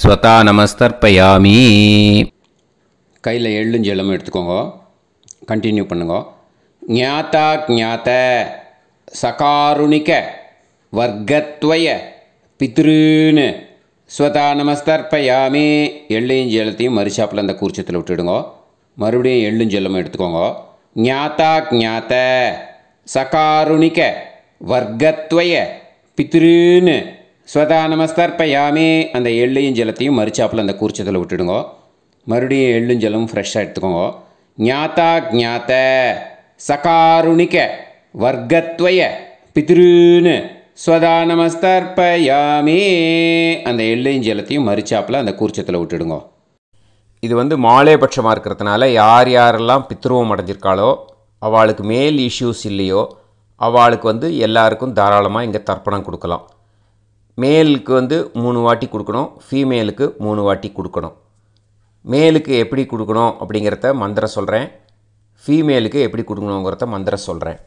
ஸ்வதா நமஸ்தர்ப்பயாமி. கையில் எள்ளும் ஜலமும் எடுத்துக்கோங்க. கண்டினியூ பண்ணுங்க. ஞாதா ஞாத சகாருணிக வர்க்கத்வய பித்ருன்னு ஸ்வதா நமஸ்தர்ப்பயாமி. எள்ளையும் ஜலத்தையும் மறுச்சாப்பில் அந்த கூர்ச்சத்தில் விட்டுடுங்க. மறுபடியும் எள்ளும் ஜலமும் எடுத்துக்கோங்க. ஞாதா ஞாத சகாருணிக வர்க்கத்வய பித்ருன்னு ஸ்வதா நமஸ்தர்ப்பயாமி. அந்த எள்ளையும் ஜலத்தையும் மறுச்சாப்பில் அந்த கூர்ச்சத்தில் விட்டுடுங்க. மறுபடியும் எள்ளும் ஜலமும் ஃப்ரெஷ்ஷாக எடுத்துக்கோங்க. ஞாதா ஞாத சகாருணிக வர்க்கத்வய பித்ருன்னு ஸ்வதா நமஸ்தர்ப்பயாமி. அந்த எள்ளையும் ஜலத்தையும் மறுச்சாப்பில் அந்த கூர்ச்சத்தில் விட்டுடுங்க. இது மாலேபட்சமாக இருக்கிறதுனால யார் யாரெல்லாம் பித்ருவம் அடைஞ்சிருக்காளோ அவளுக்கு மேல் இஷ்யூஸ் இல்லையோ அவளுக்கு எல்லாருக்கும் தாராளமாக இங்கே தர்ப்பணம் கொடுக்கலாம். மேலுக்கு 3 வாட்டி கொடுக்கணும், ஃபீமேலுக்கு 3 வாட்டி கொடுக்கணும். மேலுக்கு எப்படி கொடுக்கணும் அப்படிங்கிறத மந்திரம் சொல்கிறேன், ஃபீமேலுக்கு எப்படி கொடுக்கணுங்கிறத மந்திரம் சொல்கிறேன்.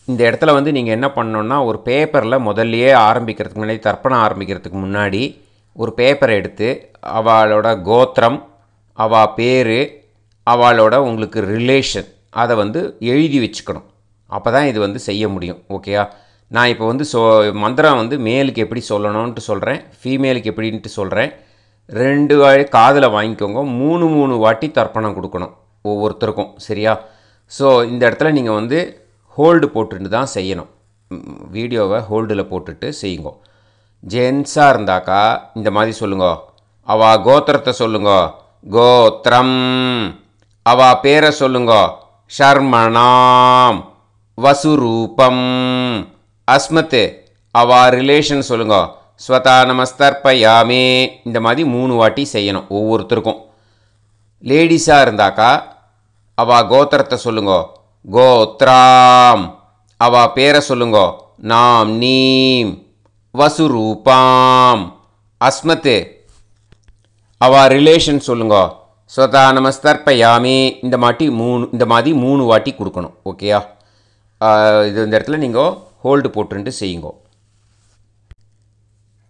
இந்த இடத்துல நீங்கள் என்ன பண்ணணுன்னா, ஒரு பேப்பரில் முதல்லையே ஆரம்பிக்கிறதுக்கு முன்னாடி, தர்ப்பணம் ஆரம்பிக்கிறதுக்கு முன்னாடி ஒரு பேப்பரை எடுத்து அவளோட கோத்திரம், அவள் பேர், அவளோட உங்களுக்கு ரிலேஷன் அதை எழுதி வச்சுக்கணும். அப்போ தான் இது செய்ய முடியும். ஓகேயா? நான் இப்போ மந்திரம் மேலுக்கு எப்படி சொல்லணும்ன்ட்டு சொல்கிறேன், ஃபீமேலுக்கு எப்படின்ட்டு சொல்கிறேன். 2 காதில் வாங்கிக்கோங்க. 3 வாட்டி தர்ப்பணம் கொடுக்கணும் ஒவ்வொருத்தருக்கும். சரியா? ஸோ இந்த இடத்துல நீங்கள் ஹோல்டு போட்டுட்டு தான் செய்யணும். வீடியோவை ஹோல்டில் போட்டுட்டு செய்யுங்க. ஜென்ஸாக இருந்தாக்கா இந்த மாதிரி சொல்லுங்க. அவள் கோத்திரத்தை சொல்லுங்க. கோத்திரம். அவள் பேரை சொல்லுங்க. ஷர்மணாம் வசுரூபம் அஸ்மத். அவள் ரிலேஷன் சொல்லுங்க. ஸ்வதா நமஸ்தர்ப்பயாமி. இந்த மாதிரி 3 வாட்டி செய்யணும் ஒவ்வொருத்தருக்கும். லேடிஸாக இருந்தாக்கா அவள் கோத்திரத்தை சொல்லுங்க. கோத்ராம். அவள் பேரை சொல்லுங்க. நாம் நீம் வசுரூபாம் அஸ்மத். அவள் ரிலேஷன் சொல்லுங்க. ஸ்வதா நமஸ்தர்ப்பயாமி. இந்த மாதிரி 3 வாட்டி கொடுக்கணும். ஓகேயா? இந்த இடத்துல நீங்கள் ஹோல்டு போட்டுட்டு செய்யுங்க.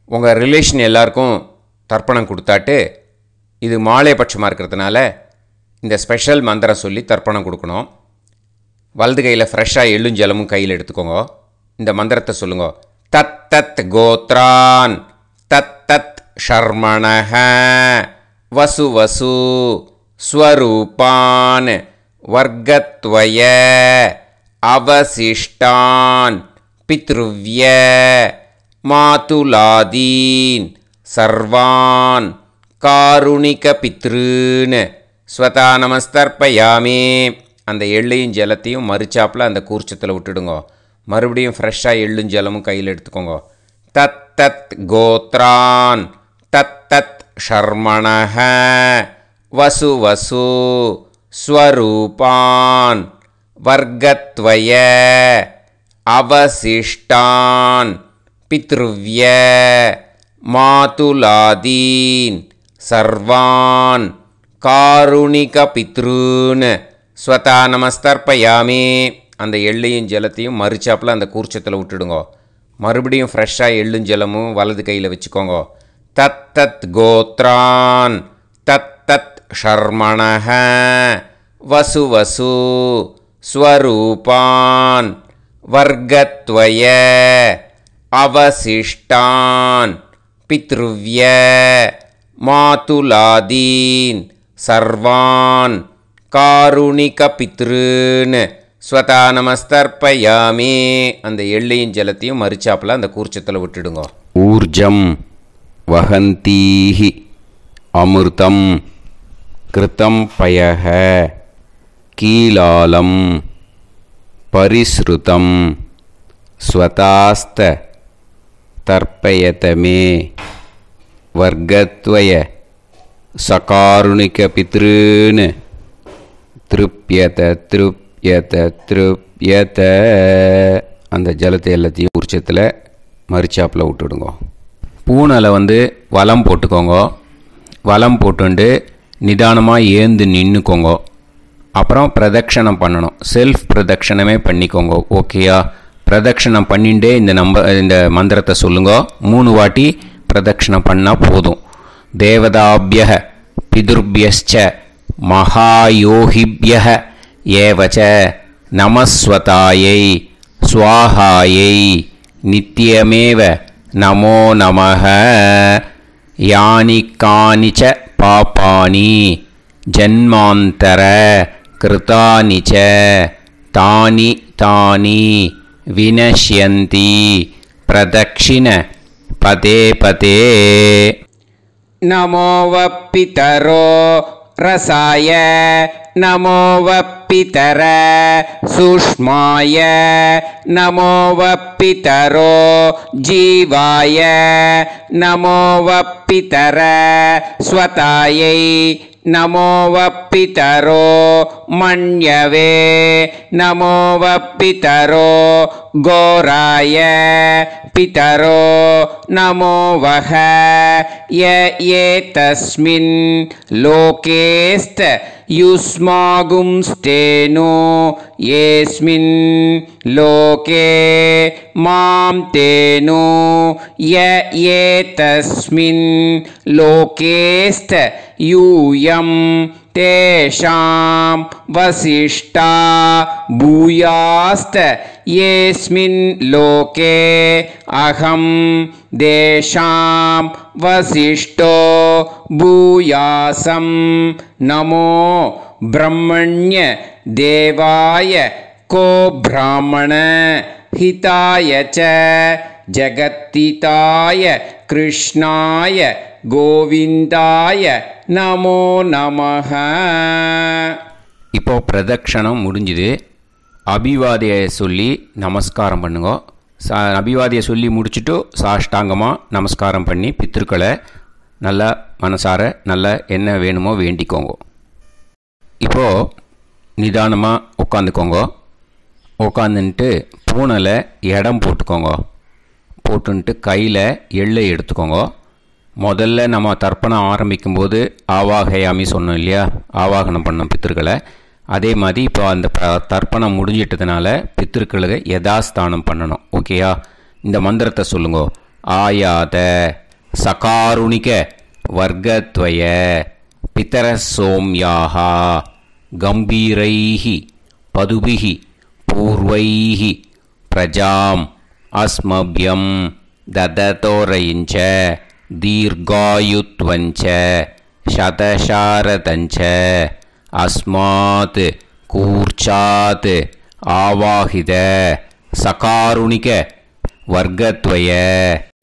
உங்கள் ரிலேஷன் எல்லாருக்கும் தர்ப்பணம் கொடுத்தாட்டு, இது மாலைபட்சமாக இருக்கிறதுனால இந்த ஸ்பெஷல் மந்திரம் சொல்லி தர்ப்பணம் கொடுக்கணும். வலது கையில் ஃப்ரெஷ்ஷாக எள்ளும் ஜலமும் கையில் எடுத்துக்கோங்க. இந்த மந்திரத்தை சொல்லுங்க. தத் தத் கோத்ரான் தத் தத் ஷர்மணஹ வசு வசு ஸ்வரூபான் வர்க்கத்வய அவசிஷ்டான் பித்ருவ்ய மாதுலாதீன் சர்வான் காருணிக பித்ருன்னு ஸ்வதா நமஸ்தர்ப்பயாமி. அந்த எள்ளையும் ஜலத்தையும் மறுச்சாப்பில் அந்த கூர்ச்சத்தில் விட்டுடுங்க. மறுபடியும் ஃப்ரெஷ்ஷாக எள்ளும் ஜலமும் கையில் எடுத்துக்கோங்க. தத் தத் கோத்ரான் தத் தத் ஷர்மணஹ வசு வசு ஸ்வரூபான் வர்க்கத்வய அவசிஷ்டான் பித்ருவ்ய மாதுலாதீன் சர்வான் காருணிக பித்ருன் ஸ்வதா நமஸ்தர்ப்பயாமி. அந்த எள்ளையும் ஜலத்தையும் மறுச்சாப்பில் அந்த கூர்ச்சத்தில் விட்டுடுங்கோ. மறுபடியும் ஃப்ரெஷ்ஷாக எள்ளும் ஜலமும் வலது கையில் வச்சுக்கோங்க. தத் தத் கோத்ரான் தத் தத் ஷர்மணஹ வசு வசு ஸ்வரூபான் வர்க்கத்வய அவசிஷ்டான் பித்ருவ்ய மாதுலாதீன் சர்வான் காருணிக பித்ருன் ஸ்வதா நமஸ்தர்ப்பயாமி. அந்த எள்ளையும் ஜலத்தையும் மறுச்சாப்பில் அந்த கூர்ச்சத்தில் விட்டுடுங்க. ஊர்ஜம் வஹந்தீஹி அமிர்தம் கிருதம் பயஹ கீலாலம் பரிஸ்ருதம் ஸ்வதாஸ்த தர்ப்பயதமே வர்க்கத்வய சகாருணிக பித்ருன் திருப்யத திருப்யத திருப்யத. அந்த ஜலத்தை எல்லாத்தையும் உரிச்சத்தில் மறுச்சாப்பில் விட்டுடுங்க. பூனலை வலம் போட்டுக்கோங்க. வலம் போட்டுண்டு நிதானமாக ஏந்து நின்றுக்கோங்க. அப்புறம் பிரதட்சணம் பண்ணணும். செல்ஃப் பிரதட்சணமே பண்ணிக்கோங்க. ஓகேயா? பிரதட்சணம் பண்ணிண்டே இந்த மந்திரத்தை சொல்லுங்க. 3 வாட்டி பிரதட்சணம் பண்ணால் போதும். தேவதாபிய பிதுர்பியச்ச மகாயோகிபிய ஏவச்ச நமஸ்வதாயை ஸ்வாஹாயை நித்யமேவ நமோ நமஹ. யானி கானிச்ச பாபானி ஜன்மாந்தர கிருதானி ச தானி தானி வினஷ்யந்தி பிரதக்ஷிண பதே பதே. நமோ வப்பிதரோ ரசாய நமோ வப்பிதர சூஷ்மாய நமோ வப்பிதரோ ஜீவாய நமோ வப்பிதர ஸ்வதாயை நமோ வப்பிதரோ மண்யவே நமோ வப்பிதரோ கோராய பிதரோ நமோ வஹ. ஏதஸ்மின் லோகேஸ்த யுஸ்மாகும்ஸ்தேனோ ஏஸ்மின் லோகே மாம் தேனோ. ஏதஸ்மின் லோகேஸ்த யூயம் தேஷாம் வசிஷ்டா பூயாஸ்த ஏஸ்மின் லோகே அகம் தேஷாம் வசிஷ்டோ பூயாசம். நமோ பிரம்மண்ய தேவாய கோ பிராமண ஹிதாய ச ஜகத்திதாய கிருஷ்ணாய கோவிந்தாய நமோ நமஹ. இப்போ பிரதட்சணம் முடிஞ்சுது. அபிவாதியை சொல்லி நமஸ்காரம் பண்ணுங்க. அபிவாதியை சொல்லி முடிச்சுட்டு சாஷ்டாங்கமாக நமஸ்காரம் பண்ணி பித்திருக்களை நல்லா மனசார நல்லா என்ன வேணுமோ வேண்டிக்கோங்க. இப்போது நிதானமாக உட்காந்துக்கோங்க. உட்காந்துன்ட்டு பூனலை இடம் போட்டுக்கோங்க. போட்டுன்ட்டு கையில் எள்ளை எடுத்துக்கோங்க. முதல்ல நம்ம தர்ப்பணம் ஆரம்பிக்கும்போது ஆவாகயாமி சொன்னோம் இல்லையா? ஆவாகனம் பண்ணோம் பித்திருக்களை. அதே மாதிரி இப்போ அந்த தர்ப்பணம் முடிஞ்சிட்டதுனால பித்திருக்களுக்கு யதாஸ்தானம் பண்ணணும். ஓகேயா? இந்த மந்திரத்தை சொல்லுங்க. ஆயாத சகாருணிக வர்க்கத்வய பிதர சோம்யாஹா கம்பீரைஹி பதுபிஹி பூர்வைஹி பிரஜாம் அஸ்மபியம் தததோரயிஞ்ச தீர்காயுத்வஞ்ச சதசாரதஞ்ச அஸ்மாத் கூர்ச்சாத் ஆவாஹித சகாருணிக வர்க்கத்வய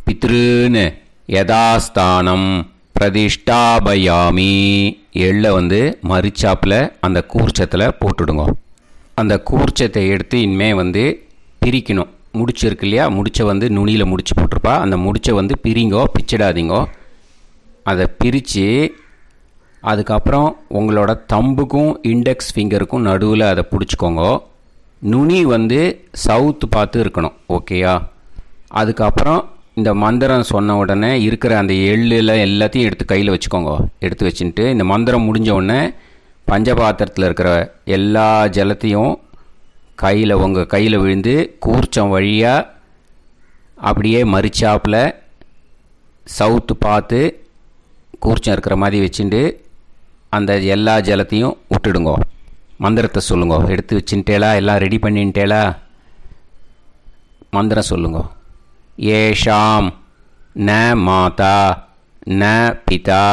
பித்ருன் யதாஸ்தானம் பிரதிஷ்டாபயாமி. எள்ளை மரிச்சாப்பில் அந்த கூர்ச்சத்தில் போட்டுடுங்க. அந்த கூர்ச்சத்தை எடுத்து இனிமேல் பிரிக்கணும். முடிச்சிருக்கு இல்லையா? முடிச்சை நுனியில் முடிச்சு போட்டிருப்பா. அந்த முடிச்சை பிரிங்கோ, பிச்சிடாதீங்கோ. அதை பிரித்து அதுக்கப்புறம் உங்களோட தம்புக்கும் இண்டெக்ஸ் ஃபிங்கருக்கும் நடுவில் அதை பிடிச்சிக்கோங்க. நுனி வந்து சவுத்து பார்த்து இருக்கணும். ஓகேயா? அதுக்கப்புறம் இந்த மந்திரம் சொன்ன உடனே இருக்கிற அந்த எள்ளில் எல்லாத்தையும் எடுத்து கையில் வச்சுக்கோங்க. எடுத்து வச்சுட்டு இந்த மந்திரம் முடிஞ்ச உடனே பஞ்சபாத்திரத்தில் இருக்கிற எல்லா ஜலத்தையும் உங்கள் கையில் விழுந்து கூர்ச்சம் வழியாக அப்படியே மறிச்சாப்பில் சவுத்து பார்த்து கூர்ச்சம் இருக்கிற மாதிரி வச்சுட்டு அந்த எல்லா ஜலத்தையும் விட்டுடுங்கோ. மந்திரத்தை சொல்லுங்க. எடுத்து வச்சுட்டேலா? எல்லாம் ரெடி பண்ணிட்டேலா? மந்திரம் சொல்லுங்க. ஏஷாம் ந மாதா ந பிதா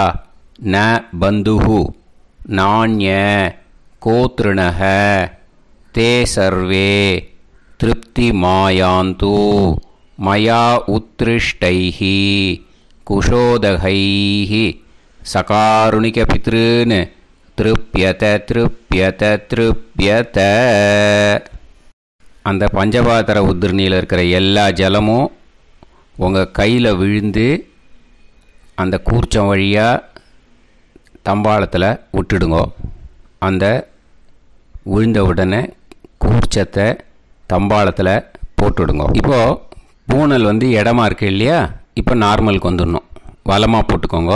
ந பந்துஹு நாண்ய கோத்ருணஹ தே சர்வே திருப்தி மாயாந்து மயா உத்ருஷ்டைஹி குஷோதகைஹி சகாருணிக பித்ருன் திருப்யத திருப்யத திருப்யத. அந்த பஞ்சபாத்திர உதிரணியில் இருக்கிற எல்லா ஜலமும் உங்கள் கையில் விழுந்து அந்த கூர்ச்சம் வழியாக தம்பாளத்தில் விட்டுடுங்கோ. அந்த விழுந்த உடனே கூர்ச்சத்தை தம்பாளத்தில் போட்டுவிடுங்க. இப்போது பூனல் வந்து இடமா இருக்குது இல்லையா? இப்போ நார்மலுக்கு வந்துடணும். வலமாக போட்டுக்கோங்க.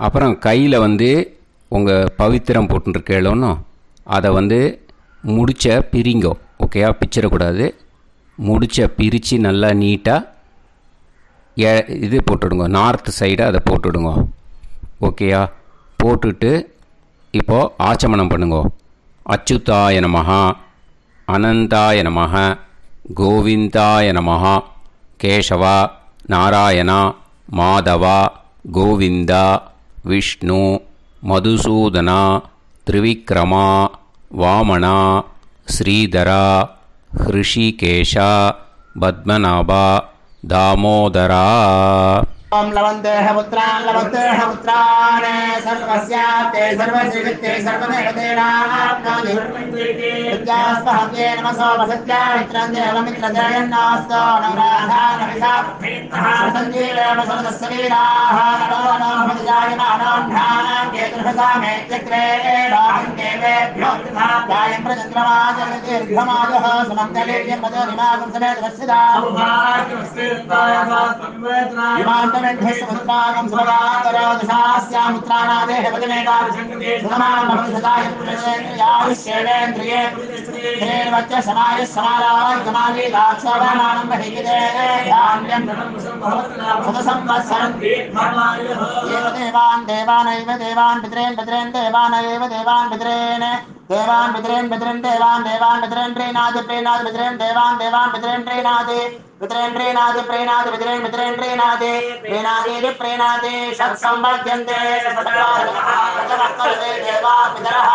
அப்புறம் கையில் வந்து உங்கள் பவித்திரம் போட்டுருக்கேளோன்னு அதை வந்து முடிச்ச பிரிங்கோ. ஓகேயா? பிச்சிடக்கூடாது. முடிச்ச பிரித்து நல்லா நீட்டாக இது போட்டுவிடுங்க. நார்த்து சைடு அதை போட்டுவிடுங்க. ஓகேயா? போட்டுட்டு இப்போது ஆச்சமனம் பண்ணுங்க. அச்சுதாய நமஹ அனந்தாய நமஹ கோவிந்தாய நமஹ கேசவா நாராயணா மாதவா கோவிந்தா விஷ்ணு மதுசூதனா திரிவிக்ரமா வாமனா ஸ்ரீதரா ஹிருஷிகேஷா பத்மநாபா தாமோதரா. ओम लवन्तेह पुत्रान् सर्वस्याप्ते सर्वश्रीवित्ते सर्वदेवतेनाप्नोति विद्यास्पहव्ये नमसो वसत्या मित्रं देवमित्रजयन्नास्तो नवराधानविषाप्तः सञ्जीवेमसुरदस्सवीराः नमो नमः जायमानोऽन्धानां केतुर्भसामे चक्रे राहं देवेभ्यो जायं प्रचन्द्रमाजलदीर्घमायुः सुमङ्गलीर्यं मदोनिमागं समेतवस्यदा इमान्तमेध्यस्वपुत्रागं सुभगान्तरोदशास्यामुत्रानादेह पतिमेकाभिषङ्कृते सुधमानमभिषदायुष्येवेन्द्रिये धेर्वच्च समायुः समाराय समाली दाक्षाभामानं बहिगिदे धान्यं शतसंवत्सरं एव देवान् देवान् पितॄन् देवानैव देवान् पितॄन् देवान् पितॄन् देवान् पितॄन् प्रीणादि पितॄन् देवान् पितॄन् प्रीणादि प्रीणादि प्रीणादि षट्संवर्ध्यन्ते देवान् पितरः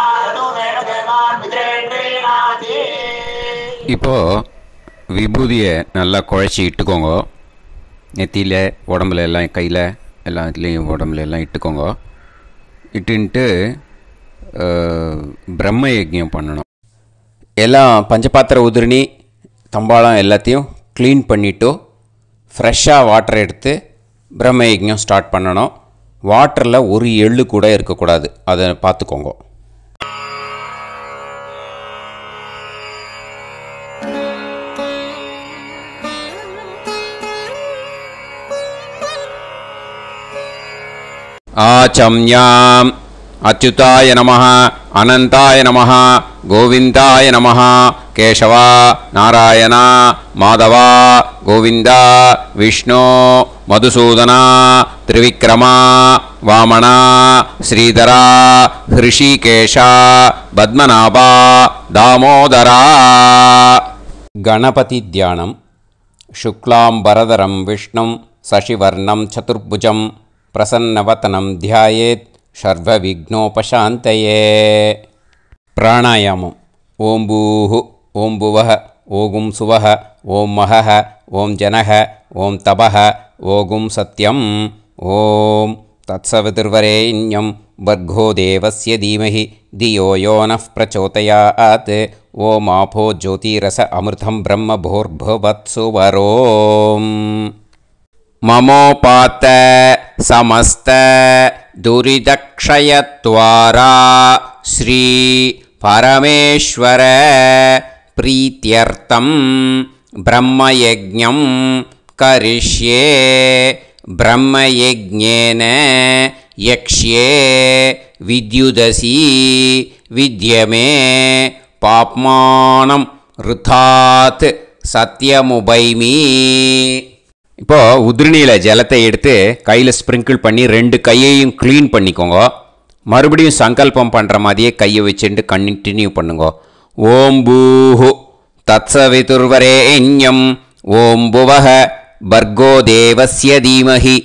देवान् पितॄन् प्रीणादि. இப்போது விபூதியை நல்லா குழச்சி இட்டுக்கோங்க. நெத்தியில் உடம்புல எல்லாம் கையில் எல்லா இதுலேயும் உடம்புல எல்லாம் இட்டுக்கோங்க. இட்டுன்ட்டு பிரம்ம யஜ்ஞம் பண்ணணும். எல்லாம் பஞ்சபாத்திர உதிரணி தம்பாளம் எல்லாத்தையும் க்ளீன் பண்ணிவிட்டு ஃப்ரெஷ்ஷாக வாட்டர் எடுத்து பிரம்ம யஜ்ஞம் ஸ்டார்ட் பண்ணணும். வாட்டரில் ஒரு எள்ளு கூட இருக்கக்கூடாது. அதை பார்த்துக்கோங்க. ஆச்சம்யாம் அச்சுதாய நமஹ அனந்தாய நமஹ கோவிந்தாய நமஹ கேசவா நாராயணா மாதவா கோவிந்தா விஷ்ணு மதுசூதனா திரிவிக்ரமா வாமனா ஸ்ரீதரா ஹிருஷிகேஷா பத்மநாபா தாமோதரா. கணபதி தியானம். சுக்லாம்பரதரம் விஷ்ணும் சசிவர்ணம் சதுர்புஜம் பிரசன்னவதனம் தியாயேத் சர்வவிக்னோபசாந்தயே. பிராணாயாமம். ஓம் பூஹு ஓம் புவஹ ஓகும் சுவஹ ஓம் மஹஹ ஓம் ஜனஹ ஓம் தபஹ ஓகும் சத்யம். ஓம் தத்சவிதுர்வரேண்யம் வர்கோ தேவஸ்ய தீமஹி தியோ யோ நः பிரச்சோதயாத். ஓம் ஆபோ ஜோதிரஸ அமிர்தம் பிரம்ம பூர்புவத்சு வரோம். மமோபாத்த சமஸ்த दुरितक्षयद्वारा श्री परमेश्वर प्रीत्यर्थं ब्रह्मयज्ञं करिष्ये ब्रह्मयज्ञेन यक्ष्ये विद्युदसि विद्यमे पाप्मानं ऋथात् सत्यमुपैमि. இப்போ உதிரணியில் ஜலத்தை எடுத்து கையில் ஸ்ப்ரிங்கிள் பண்ணி 2 கையையும் க்ளீன் பண்ணிக்கோங்க. மறுபடியும் சங்கல்பம் பண்ணுற மாதிரியே கையை வச்சுட்டு கண்டினியூ பண்ணுங்க. ஓம் பூஹு தத்சவிதுர்வரேண்யம் ஓம் புவஹ பர்கோ தேவஸ்ய தீமஹி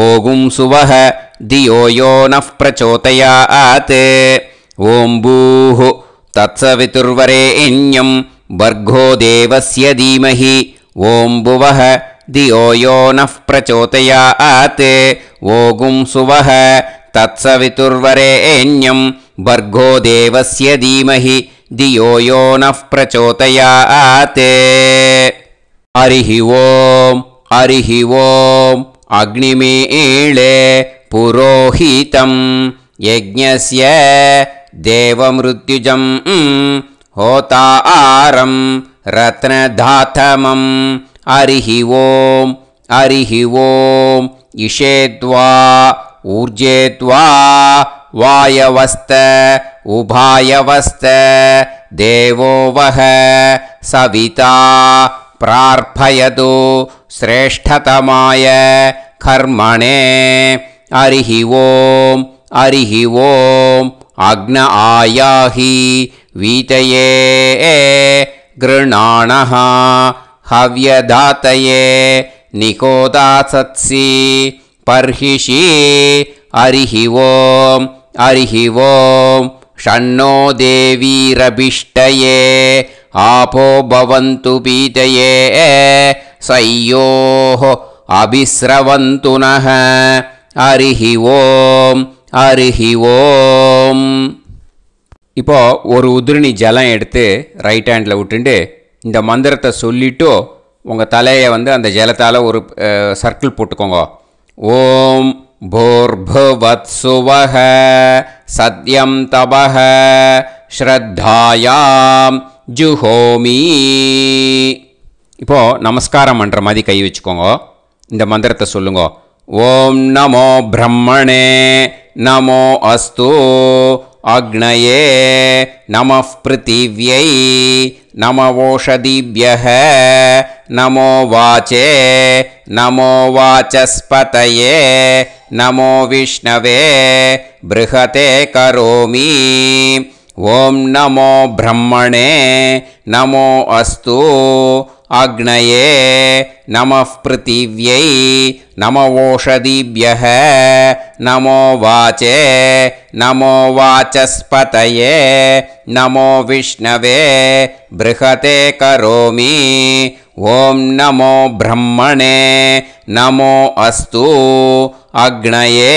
ஓகும் சுவஹ தியோ யோ நஃப் பிரச்சோதயாத். ஓம் பூஹு தத்சவிதுர்வரேண்யம் பர்கோ தேவஸ்ய தீமஹி ஓம் புவஹ தியோ யோ நஃப் பிரச்சோதயாத். ஓகும் சுவஹ தத்சவிதுர்வரேண்யம் பர்கோ தேவஸ்ய தீமஹி தியோ யோ நஃப் பிரச்சோதயாத். ஹரிஹி ஓம் ஹரிஹி ஓம் அக்னிமீளே புரோஹிதம் யஜ்ஞஸ்ய தேவமிருத்யுஜம் ஹோதாரம் ரத்னதாத்தமம். ஹரிஹி ஓம் ஹரிஹி ஓம் இஷேத்வா ஊர்ஜேத்வா வாயவஸ்த உபாயவஸ்த தேவோவஹ சவிதா பிரார்ப்பயது ஸ்ரேஷ்டதமாய கர்மணே. ஹரிஹி ஓம் ஹரிஹி ஓம் அக்ன ஆயாஹி வீதயே கிருணாணஹ ஹவ்யதாத்தயே நிகோதாசத்சி பர்ஹிஷி. ஹரிஹி ஓம் ஹரிஹி ஓம் ஷன்னோ தேவீரபிஷ்டயே ஆபோ பவந்து பீதயே சய்யோஹ அபிஸ்ரவந்து நஹ. ஹரிஹி ஓம் ஹரிஹி ஓம். இப்போ ஒரு உதிரணி ஜலம் எடுத்து ரைட் ஹேண்டில் விட்டுண்டு இந்த மந்திரத்தை சொல்லிவிட்டு உங்கள் தலையை அந்த ஜலத்தால் ஒரு சர்க்கிள் போட்டுக்கோங்க. ஓம் பூர்புவத்சுவஹ சத்யம் தபஹ ஸ்ரத்தாயாம் ஜுஹோமி. இப்போது நமஸ்காரம் பண்ணுற மாதிரி கை வச்சுக்கோங்க. இந்த மந்திரத்தை சொல்லுங்க. ஓம் நமோ பிரம்மணே நமோ அஸ்து அக்னயே நமः பிருத்திவ்யை நமவோஷதிभ्यः நமோ வாச்சே நமோ வாசஸ்பதயே நமோ விஷ்ணவே ப்ருஹதே கரோமி. ஓம் நமோ பிரம்மணே நமோ அஸ்து அக்னயே நமः பிருத்திவ்யை நமவோஷதிभ्यः நமோ வாச்சே நமோ வாசஸ்பதயே நமோ விஷ்ணவே ப்ருஹதே கரோமி. ஓம் நமோ பிரம்மணே நமோ அஸ்து அக்னயே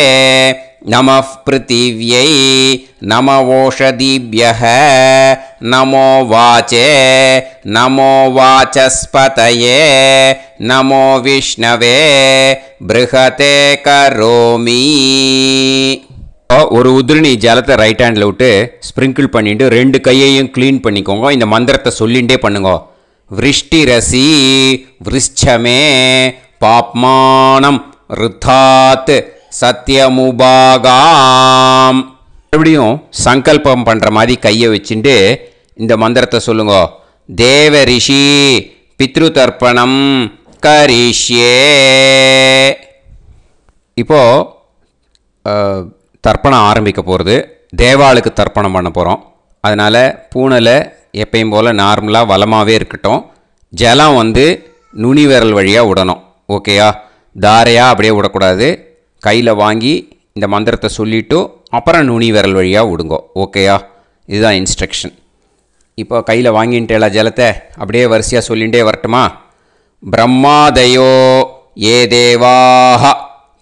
நமः பிருத்திவ்யை நமவோஷதிभ्यः நமோ வாச்சே நமோ வாசஸ்பதயே நமோ விஷ்ணவே ப்ருஹதே கரோமி. ஒரு உதிரணி ஜலத்தை ரைட் ஹேண்டில் விட்டு ஸ்ப்ரிங்கிள் பண்ணிட்டு 2 கையையும் க்ளீன் பண்ணிக்கோங்க. இந்த மந்திரத்தை சொல்லிகிட்டே பண்ணுங்க. விருஷ்டிரசி விருஷ்சமே பாப்மானம் ருத்தாத் சத்யமுபாகாம். மறுபடியும் சங்கல்பம் பண்ணுற மாதிரி கையை வச்சுட்டு இந்த மந்திரத்தை சொல்லுங்க. தேவ ரிஷி பித்ரு தர்ப்பணம் கரிஷ்யே. இப்போது தர்ப்பணம் ஆரம்பிக்க போகிறது. தேவாளுக்கு தர்ப்பணம் பண்ண போகிறோம். அதனால் பூனையில் எப்பயும் போல் நார்மலாக வளமாகவே இருக்கட்டும். ஜலம் நுனி விரல் வழியாக விடணும். ஓகேயா? தாரையாக அப்படியே விடக்கூடாது. கையில் வாங்கி இந்த மந்திரத்தை சொல்லிவிட்டு அப்புறம் நுனி விரல் வழியாக விடுங்கோ. ஓகேயா? இதுதான் இன்ஸ்ட்ரக்ஷன். இப்போ கையில் வாங்கிட்டேல ஜலத்தை அப்படியே வரிசையாக சொல்லிகிட்டே வரட்டுமா? பிரம்மாதயோ ஏ தேவாஹ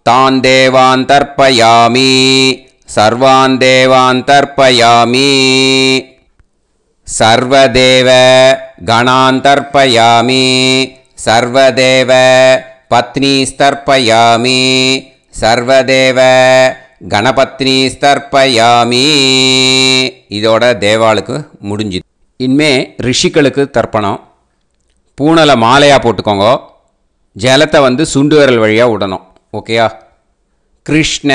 தான் தேவான் தர்ப்பயாமி சர்வான் தேவான் தர்ப்பயாமி சர்வதேவ கணான் தர்ப்பயாமி சர்வதேவ பத்னீஸ்தர்ப்பயாமி சர்வதேவ கணபத்னீஸ்தர்ப்பயாமி. இதோட தேவாளுக்கு முடிஞ்சுது. இனிமே ரிஷிகளுக்கு தர்ப்பணம். பூனலை மாலையாக போட்டுக்கோங்க. ஜலத்தை வந்து சுண்டு விரல் வழியாக விடணும். ஓகேயா? கிருஷ்ண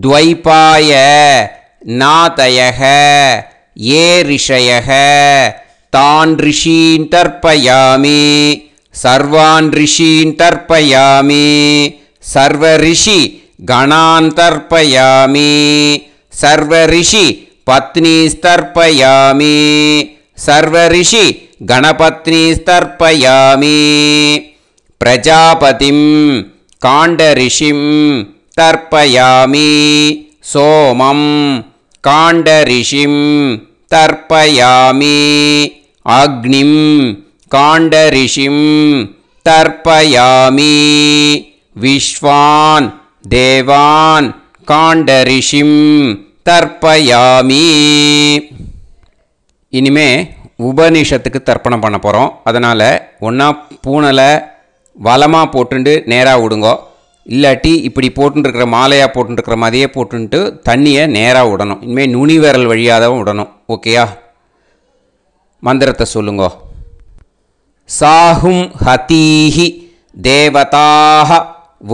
துவைபாய நாதயக ஏ ரிஷயக தான் ரிஷீன் தர்ப்பயாமி சர்வான் ரிஷீன் தர்ப்பயாமி சர்வ ரிஷி கணான் தர்ப்பயாமி சர்வ ரிஷி பத்னீஸ்தர்ப்பயாமி சர்வ ரிஷி கணபத்னீஸ்தர்ப்பயாமி பிரஜாபதிம் காண்டரிஷிம் தர்ப்பயாமி சோமம் காண்டரிஷிம் தர்ப்பயாமி அக்னிம் காண்டரிஷிம் தர்ப்பயாமி விஸ்வான் தேவான் காண்டரிஷிம் தர்ப்பயாமி. இனிமே உபனிஷத்துக்கு தர்ப்பணம் பண்ண போகிறோம். அதனால் ஒன்றா பூனலை வலமாக போட்டுண்டு நேராக விடுங்கோ. இல்லாட்டி இப்படி போட்டுருக்கிற மாலையாக போட்டுருக்கிற மாதிரியே போட்டுன்ட்டு தண்ணியை நேராக விடணும். இனிமேல் நுனி விரல் வழியாக தான் விடணும். ஓகேயா? மந்திரத்தை சொல்லுங்கோ. சாஹும் ஹதீஹி தேவதாக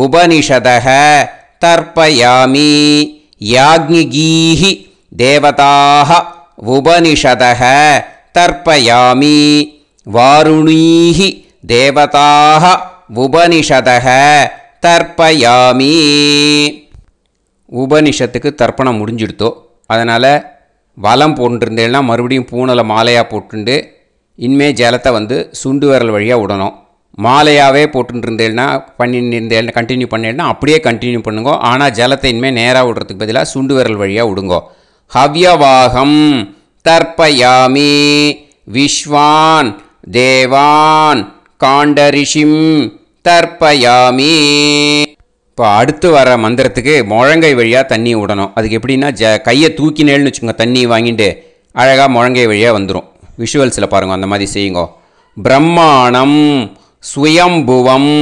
உபனிஷதக தர்ப்பயாமி யாக்ஞிகீஹி தேவதாக உபனிஷதக தர்ப்பயாமி வாருணீஹி தேவதாக உபனிஷதக தர்ப்பயாமி. உபனிஷத்துக்கு தர்ப்பணம் முடிஞ்சிடுத்தோ. அதனால் வலம் போட்டுருந்தேன்னா மறுபடியும் பூனலை மாலையாக போட்டுண்டு இனிமே ஜலத்தை வந்து சுண்டு விரல் வழியாக விடணும். மாலையாகவே போட்டுருந்தேன்னா பண்ணியிருந்தேன் கண்டினியூ பண்ணேன்னா அப்படியே கண்டினியூ பண்ணுங்க. ஆனால் ஜலத்தை இனிமேல் நேராக விடுறதுக்கு பதிலாக சுண்டு விரல் வழியாக விடுங்கோ. ஹவ்யவாகம் தர்ப்பயாமி விஸ்வான் தேவான் காண்டரிஷிம் தர்ப்பயாமி. இப்போ அடுத்து வர மந்திரத்துக்கு முழங்கை வழியாக தண்ணி விடணும். அதுக்கு எப்படின்னா கையை தூக்கினேன்னு வச்சுக்கோங்க, தண்ணி வாங்கிட்டு அழகாக முழங்கை வழியாக வந்துடும். விஷுவல்ஸில் பாருங்கள், அந்த மாதிரி செய்யுங்க. பிரம்மாணம் சுயம்புவம்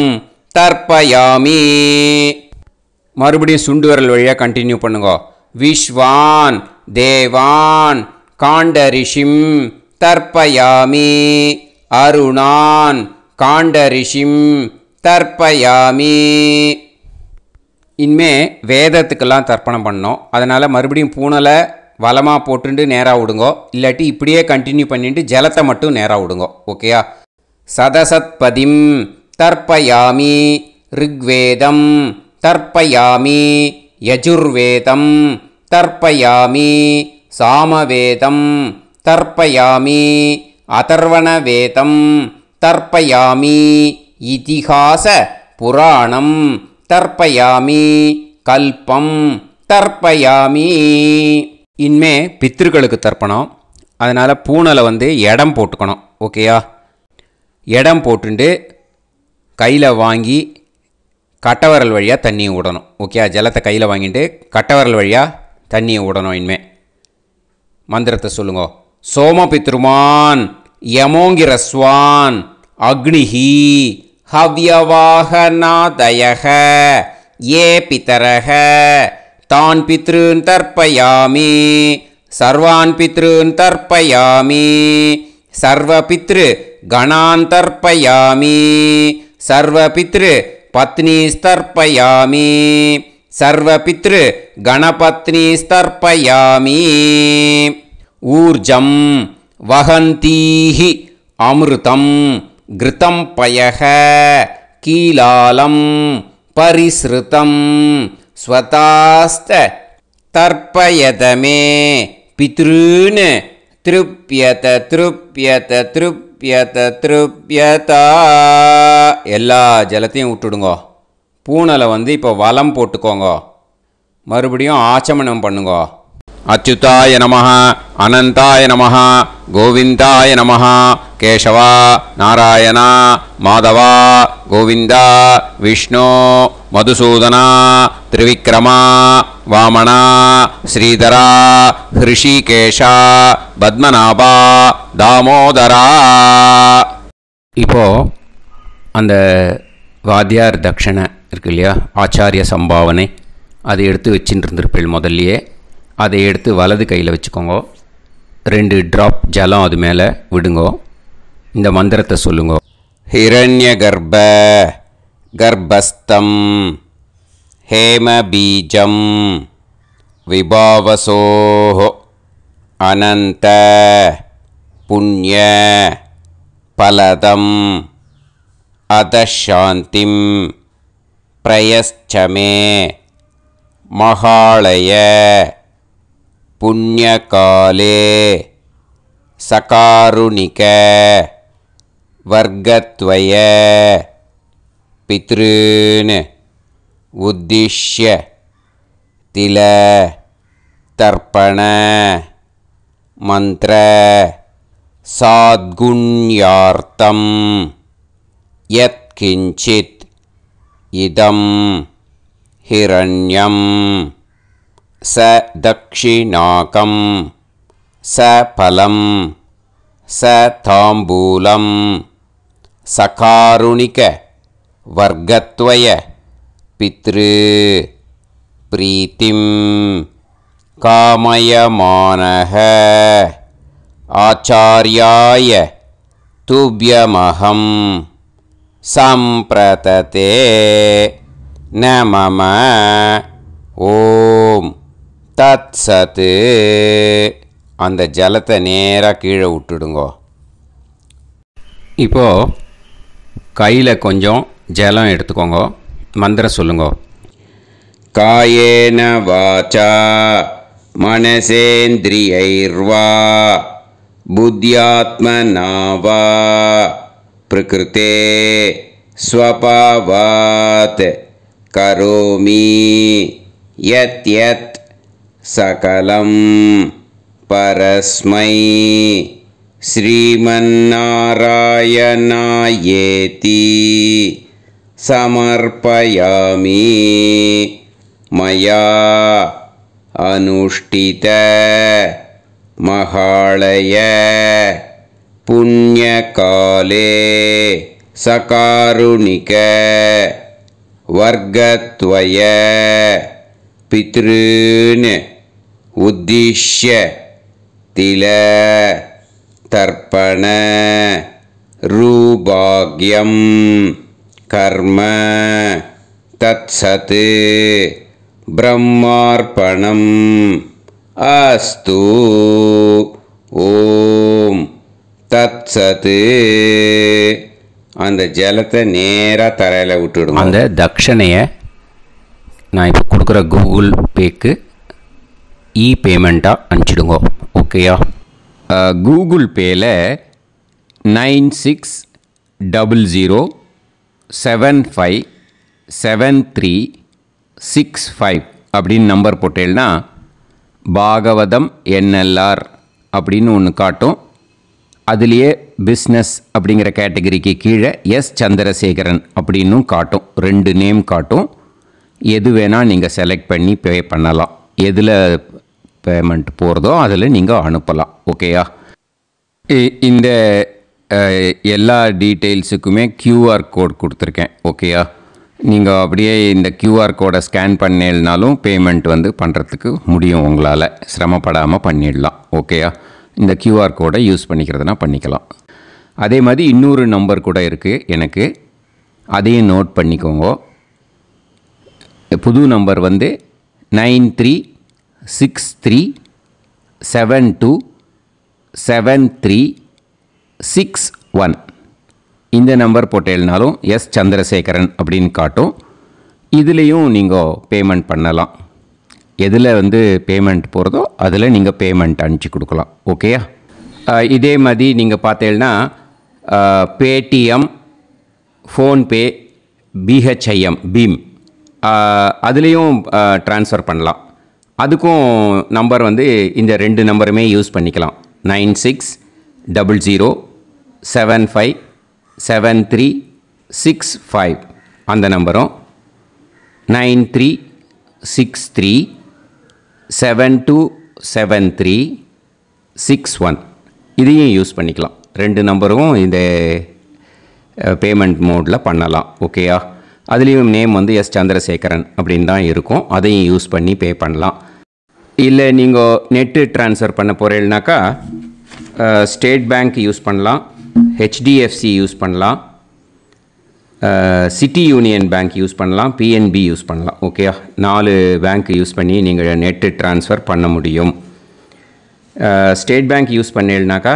தர்ப்பயாமி. மறுபடியும் சுண்டு விரல் வழியாக கண்டினியூ பண்ணுங்க. விஸ்வான் தேவான் காண்டரிஷிம் தர்ப்பயாமி அருணான் காண்டரிஷிம் தர்ப்பயாமி. இனிமே வேதத்துக்கெல்லாம் தர்ப்பணம் பண்ணோம். அதனால் மறுபடியும் பூனலை வலமாக போட்டுட்டு நேராக விடுங்கோ. இல்லாட்டி இப்படியே கண்டினியூ பண்ணிட்டு ஜலத்தை மட்டும் நேராக விடுங்கோ. ஓகேயா? சதசத்பதிம் தர்ப்பயாமி ரிக்வேதம் தர்ப்பயாமி யஜுர்வேதம் தர்ப்பயாமி சாமவேதம் தர்ப்பயாமி அதர்வணவேதம் தர்ப்பயாமி இதிஹாச புராணம் தர்ப்பயாமி கல்பம் தர்ப்பயாமி. இனிமே பித்ருக்களுக்கு தர்ப்பணம். அதனால் பூனலை வந்து இடம் போட்டுக்கணும். ஓகேயா? இடம் போட்டுண்டு கையில் வாங்கி கட்டவரல் வழியாக தண்ணியை விடணும். ஓகே? ஜலத்தை கையில் வாங்கிட்டு கட்டவரல் வழியாக தண்ணியை விடணும். இனிமே மந்திரத்தை சொல்லுங்க. சோமபித்ருமான் யமோங்கிரஸ்வான் அக்னிஹி ஹவ்யவாகநாதயக ஏ பிதரக தான் பித்ருன் தர்ப்பயாமி சர்வான் பித்ருன் தர்ப்பயாமி சர்வபித்ரு கணான் தர்ப்பயாமி சர்வபித்ரு பத்னீஸ்தர்ப்பயாமி சர்வபித்ரு கணபத்னீஸ்தர்ப்பயாமி. ஊர்ஜம் வஹந்தீஹி அமிர்தம் கிருதம் பயக கீலாலம் பரிஸ்ருதம் ஸ்வதாஸ்த தர்ப்பயதமே பித்ருன் திருப்யத திருப்யத திருப்யத திருப்யதா. எல்லா ஜலத்தையும் விட்டுடுங்கோ. பூனலை வந்து இப்போ வலம் போட்டுக்கோங்க. மறுபடியும் ஆச்சமனம் பண்ணுங்க. அச்சுதாய நமஹ அனந்தாய நமஹ கோவிந்தாய நமஹ கேசவா நாராயணா மாதவா கோவிந்தா விஷ்ணு மதுசூதனா திரிவிக்ரமா வாமனா ஸ்ரீதரா ஹிருஷிகேஷா பத்மநாபா தாமோதரா. இப்போது அந்த வாத்தியார் தட்சணை இருக்கு இல்லையா, ஆச்சாரிய சம்பாவனை, அதை எடுத்து வச்சுட்டு இருந்திருப்பேள் முதல்லையே. அதை எடுத்து வலது கையில் வச்சுக்கோங்க. 2 ட்ராப் ஜலம் அது மேலே விடுங்கோ. இந்த மந்திரத்தை சொல்லுங்க. ஹிரண்ய கர்ப்ப கர்ப்பஸ்தம் ஹேமபீஜம் விபாவசோஹ அனந்த புண்ணிய பலதம் அதசாந்திம் பிரயஸ்சமே மகாளய புண்ணியகாலே சகாருணிக வர்க்கத்வய பித்ருன் உத்திஷ்ய தில தர்ப்பண மந்திர சாத்குண்யார்த்தம் யத்கிஞ்சித் இதம் ஹிரண்யம் ச தக்ஷிணாகம் ச பலம் ச தாம்பூலம் சகாருணிக வர்க்கத்வய பித்ரு பிரீத்திம் காமயமானஹ ஆச்சார்யாய துப்யமஹம் சம்பிரததே நமம ஓம் தத் சத். அந்த ஜலத்தை நேராக கீழே விட்டுடுங்கோ. இப்போது கையில் கொஞ்சம் ஜலம் எடுத்துக்கோங்க. மந்திரம் சொல்லுங்க. காயேன வாசா மனசேந்திரியைர்வா புத்யாத்மனா வா பிரகிருதே ஸ்வபாவாத் கரோமி யத் யத் சகலம் பரஸ்மை ஸ்ரீமன்னாராயணாயேதி சமர்ப்பயாமி மயா அனுஷ்டித மகாளய புண்ணியகாலே சகாருணிக வர்க்கத்வய பித்ருன் உத்திஷ்ய தில தர்ப்பண ரூபாக்யம் கர்ம தத்சத் பிரம்மார்ப்பணம் அஸ்து. ஓம் தத்சத். அந்த ஜலத்தை நேராக தரையில் விட்டுடுங்க. அந்த தட்சணையை நான் இப்போ கொடுக்குற கூகுள் பேக்கு பேமெண்ட்டாக அனுப்பிச்சிடுங்க. ஓகேயா? கூகுள் பேயில் 9600757365 அப்படின்னு நம்பர் போட்டேன்னா பாகவதம் NLR அப்படின்னு ஒன்று காட்டும். அதுலேயே பிஸ்னஸ் அப்படிங்கிற கேட்டகரிக்கு கீழே சந்திரசேகரன் அப்படின்னும் காட்டும். 2 நேம் காட்டும். எது வேணால் நீங்கள் செலக்ட் பண்ணி பே பண்ணலாம். எதில் பேமெண்ட் போகிறதோ அதில் நீங்கள் அனுப்பலாம். ஓகேயா? இந்த எல்லா டீட்டெயில்ஸுக்குமே QR கோட் கொடுத்துருக்கேன். ஓகேயா? நீங்கள் அப்படியே இந்த QR கோடை ஸ்கேன் பண்ணினாலும் பேமெண்ட் பண்ணுறதுக்கு முடியும். உங்களால் சிரமப்படாமல் பண்ணிடலாம். ஓகேயா? இந்த QR கோடை யூஸ் பண்ணிக்கிறதுனா பண்ணிக்கலாம். அதே மாதிரி இன்னொரு நம்பர் கூட இருக்குது எனக்கு. அதையும் நோட் பண்ணிக்கோங்க. புது நம்பர் 9363727361. இந்த நம்பர் போட்டேல்னாலும் சந்திரசேகரன் அப்படின்னு காட்டும். இதுலேயும் நீங்கள் பேமெண்ட் பண்ணலாம். எதில் பேமெண்ட் போகிறதோ அதில் நீங்கள் பேமெண்ட் அனுப்பிச்சி கொடுக்கலாம். ஓகேயா? இதே மாதிரி நீங்கள் பார்த்தேன்னா பேடிஎம், ஃபோன்பே, BHIM பீம் அதுலேயும் ட்ரான்ஸ்ஃபர் பண்ணலாம். அதுக்கும் நம்பர் இந்த 2 நம்பருமே யூஸ் பண்ணிக்கலாம். 9600757365 அந்த நம்பரும் 9363727361 இதையும் யூஸ் பண்ணிக்கலாம். 2 நம்பரும் இந்த பேமெண்ட் மோடில் பண்ணலாம். ஓகேயா? அதுலேயும் நேம் வந்து எஸ் சந்திரசேகரன் அப்படின்னு தான் இருக்கும். அதையும் யூஸ் பண்ணி பே பண்ணலாம். இல்லை நீங்கள் நெட்டு ட்ரான்ஸ்ஃபர் பண்ண போகிறீங்கனாக்கா ஸ்டேட் பேங்க் யூஸ் பண்ணலாம், ஹெச்டிஎஃப்சி யூஸ் பண்ணலாம், சிட்டி யூனியன் பேங்க் யூஸ் பண்ணலாம், பிஎன்பி யூஸ் பண்ணலாம். ஓகே, 4 பேங்க் யூஸ் பண்ணி நீங்கள் நெட்டு ட்ரான்ஸ்ஃபர் பண்ண முடியும். ஸ்டேட் பேங்க் யூஸ் பண்ணீங்கனாக்கா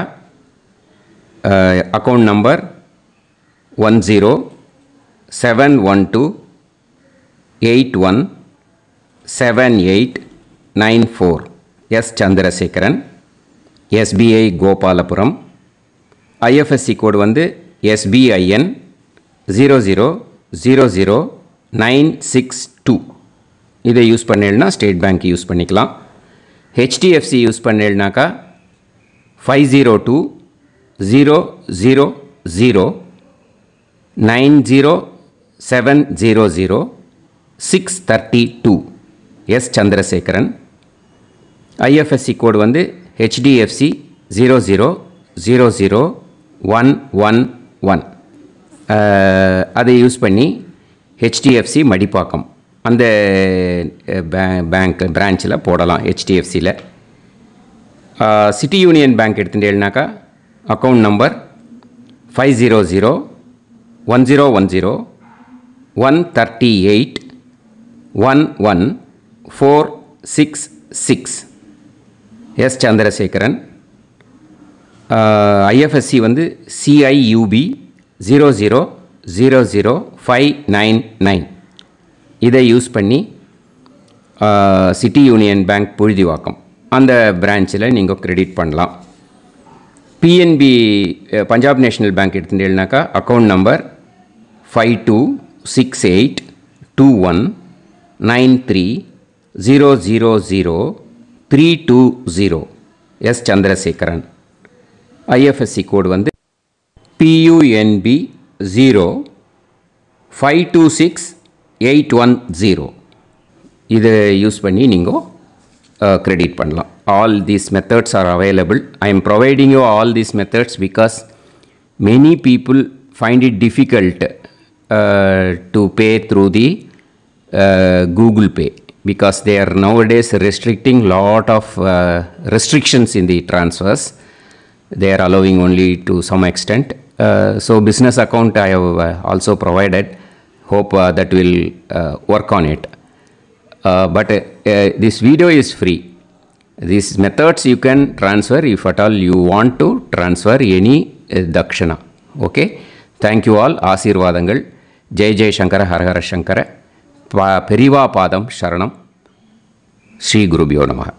account number 1071281789 S Chandrasekaran, SBI Gopalapuram. IFSC code வந்து SBIN 0000962. இதை யூஸ் பண்ணீங்கன்னா ஸ்டேட் பேங்க் யூஸ் பண்ணிக்கலாம். ஹெச்டிஎஃப்சி யூஸ் பண்ணீங்கனாக்கா 5020090700 எஸ் சந்திரசேகரன். ஐஎஃப்எஸ்சி கோடு வந்து HDFC 0000111. அதை யூஸ் பண்ணி ஹெச்டிஎஃப்சி மடிப்பாக்கம் அந்த பேங்க் பிரான்ச்சில் போடலாம். ஹெச்டிஎஃப்சியில் சிட்டி யூனியன் பேங்க் எடுத்துட்டேன்னாக்கா account number 5001010381146 S Chandrasekaran. IFSC வந்து CIUB 0000599. இதை யூஸ் பண்ணி சிட்டி யூனியன் பேங்க் புழுதிவாக்கம் அந்த பிரான்ச்சில் நீங்கள் கிரெடிட் பண்ணலாம். பிஎன்பி பஞ்சாப் நேஷ்னல் பேங்க் எடுத்துட்டீங்கன்னாக்கா account number 52682193000320 S Chandrasekaran. IFSC code வந்து PUNB 0526810. இதை யூஸ் பண்ணி நீங்கள் கிரெடிட் பண்ணலாம். All these methods are available. I am providing you all these methods because many people find it difficult to pay through the Google Pay because they are nowadays restricting lot of restrictions in the transfers. They are allowing only to some extent. So business account I have also provided. Hope that will work on it. But this video is free. These methods you can transfer if at all you want to transfer any dakshana. Okay. Thank you all. Aasirvadangal. Jai Jai Shankara Har Har Shankara. Periva Padam Sharanam. Shri Gurubhyo Namaha.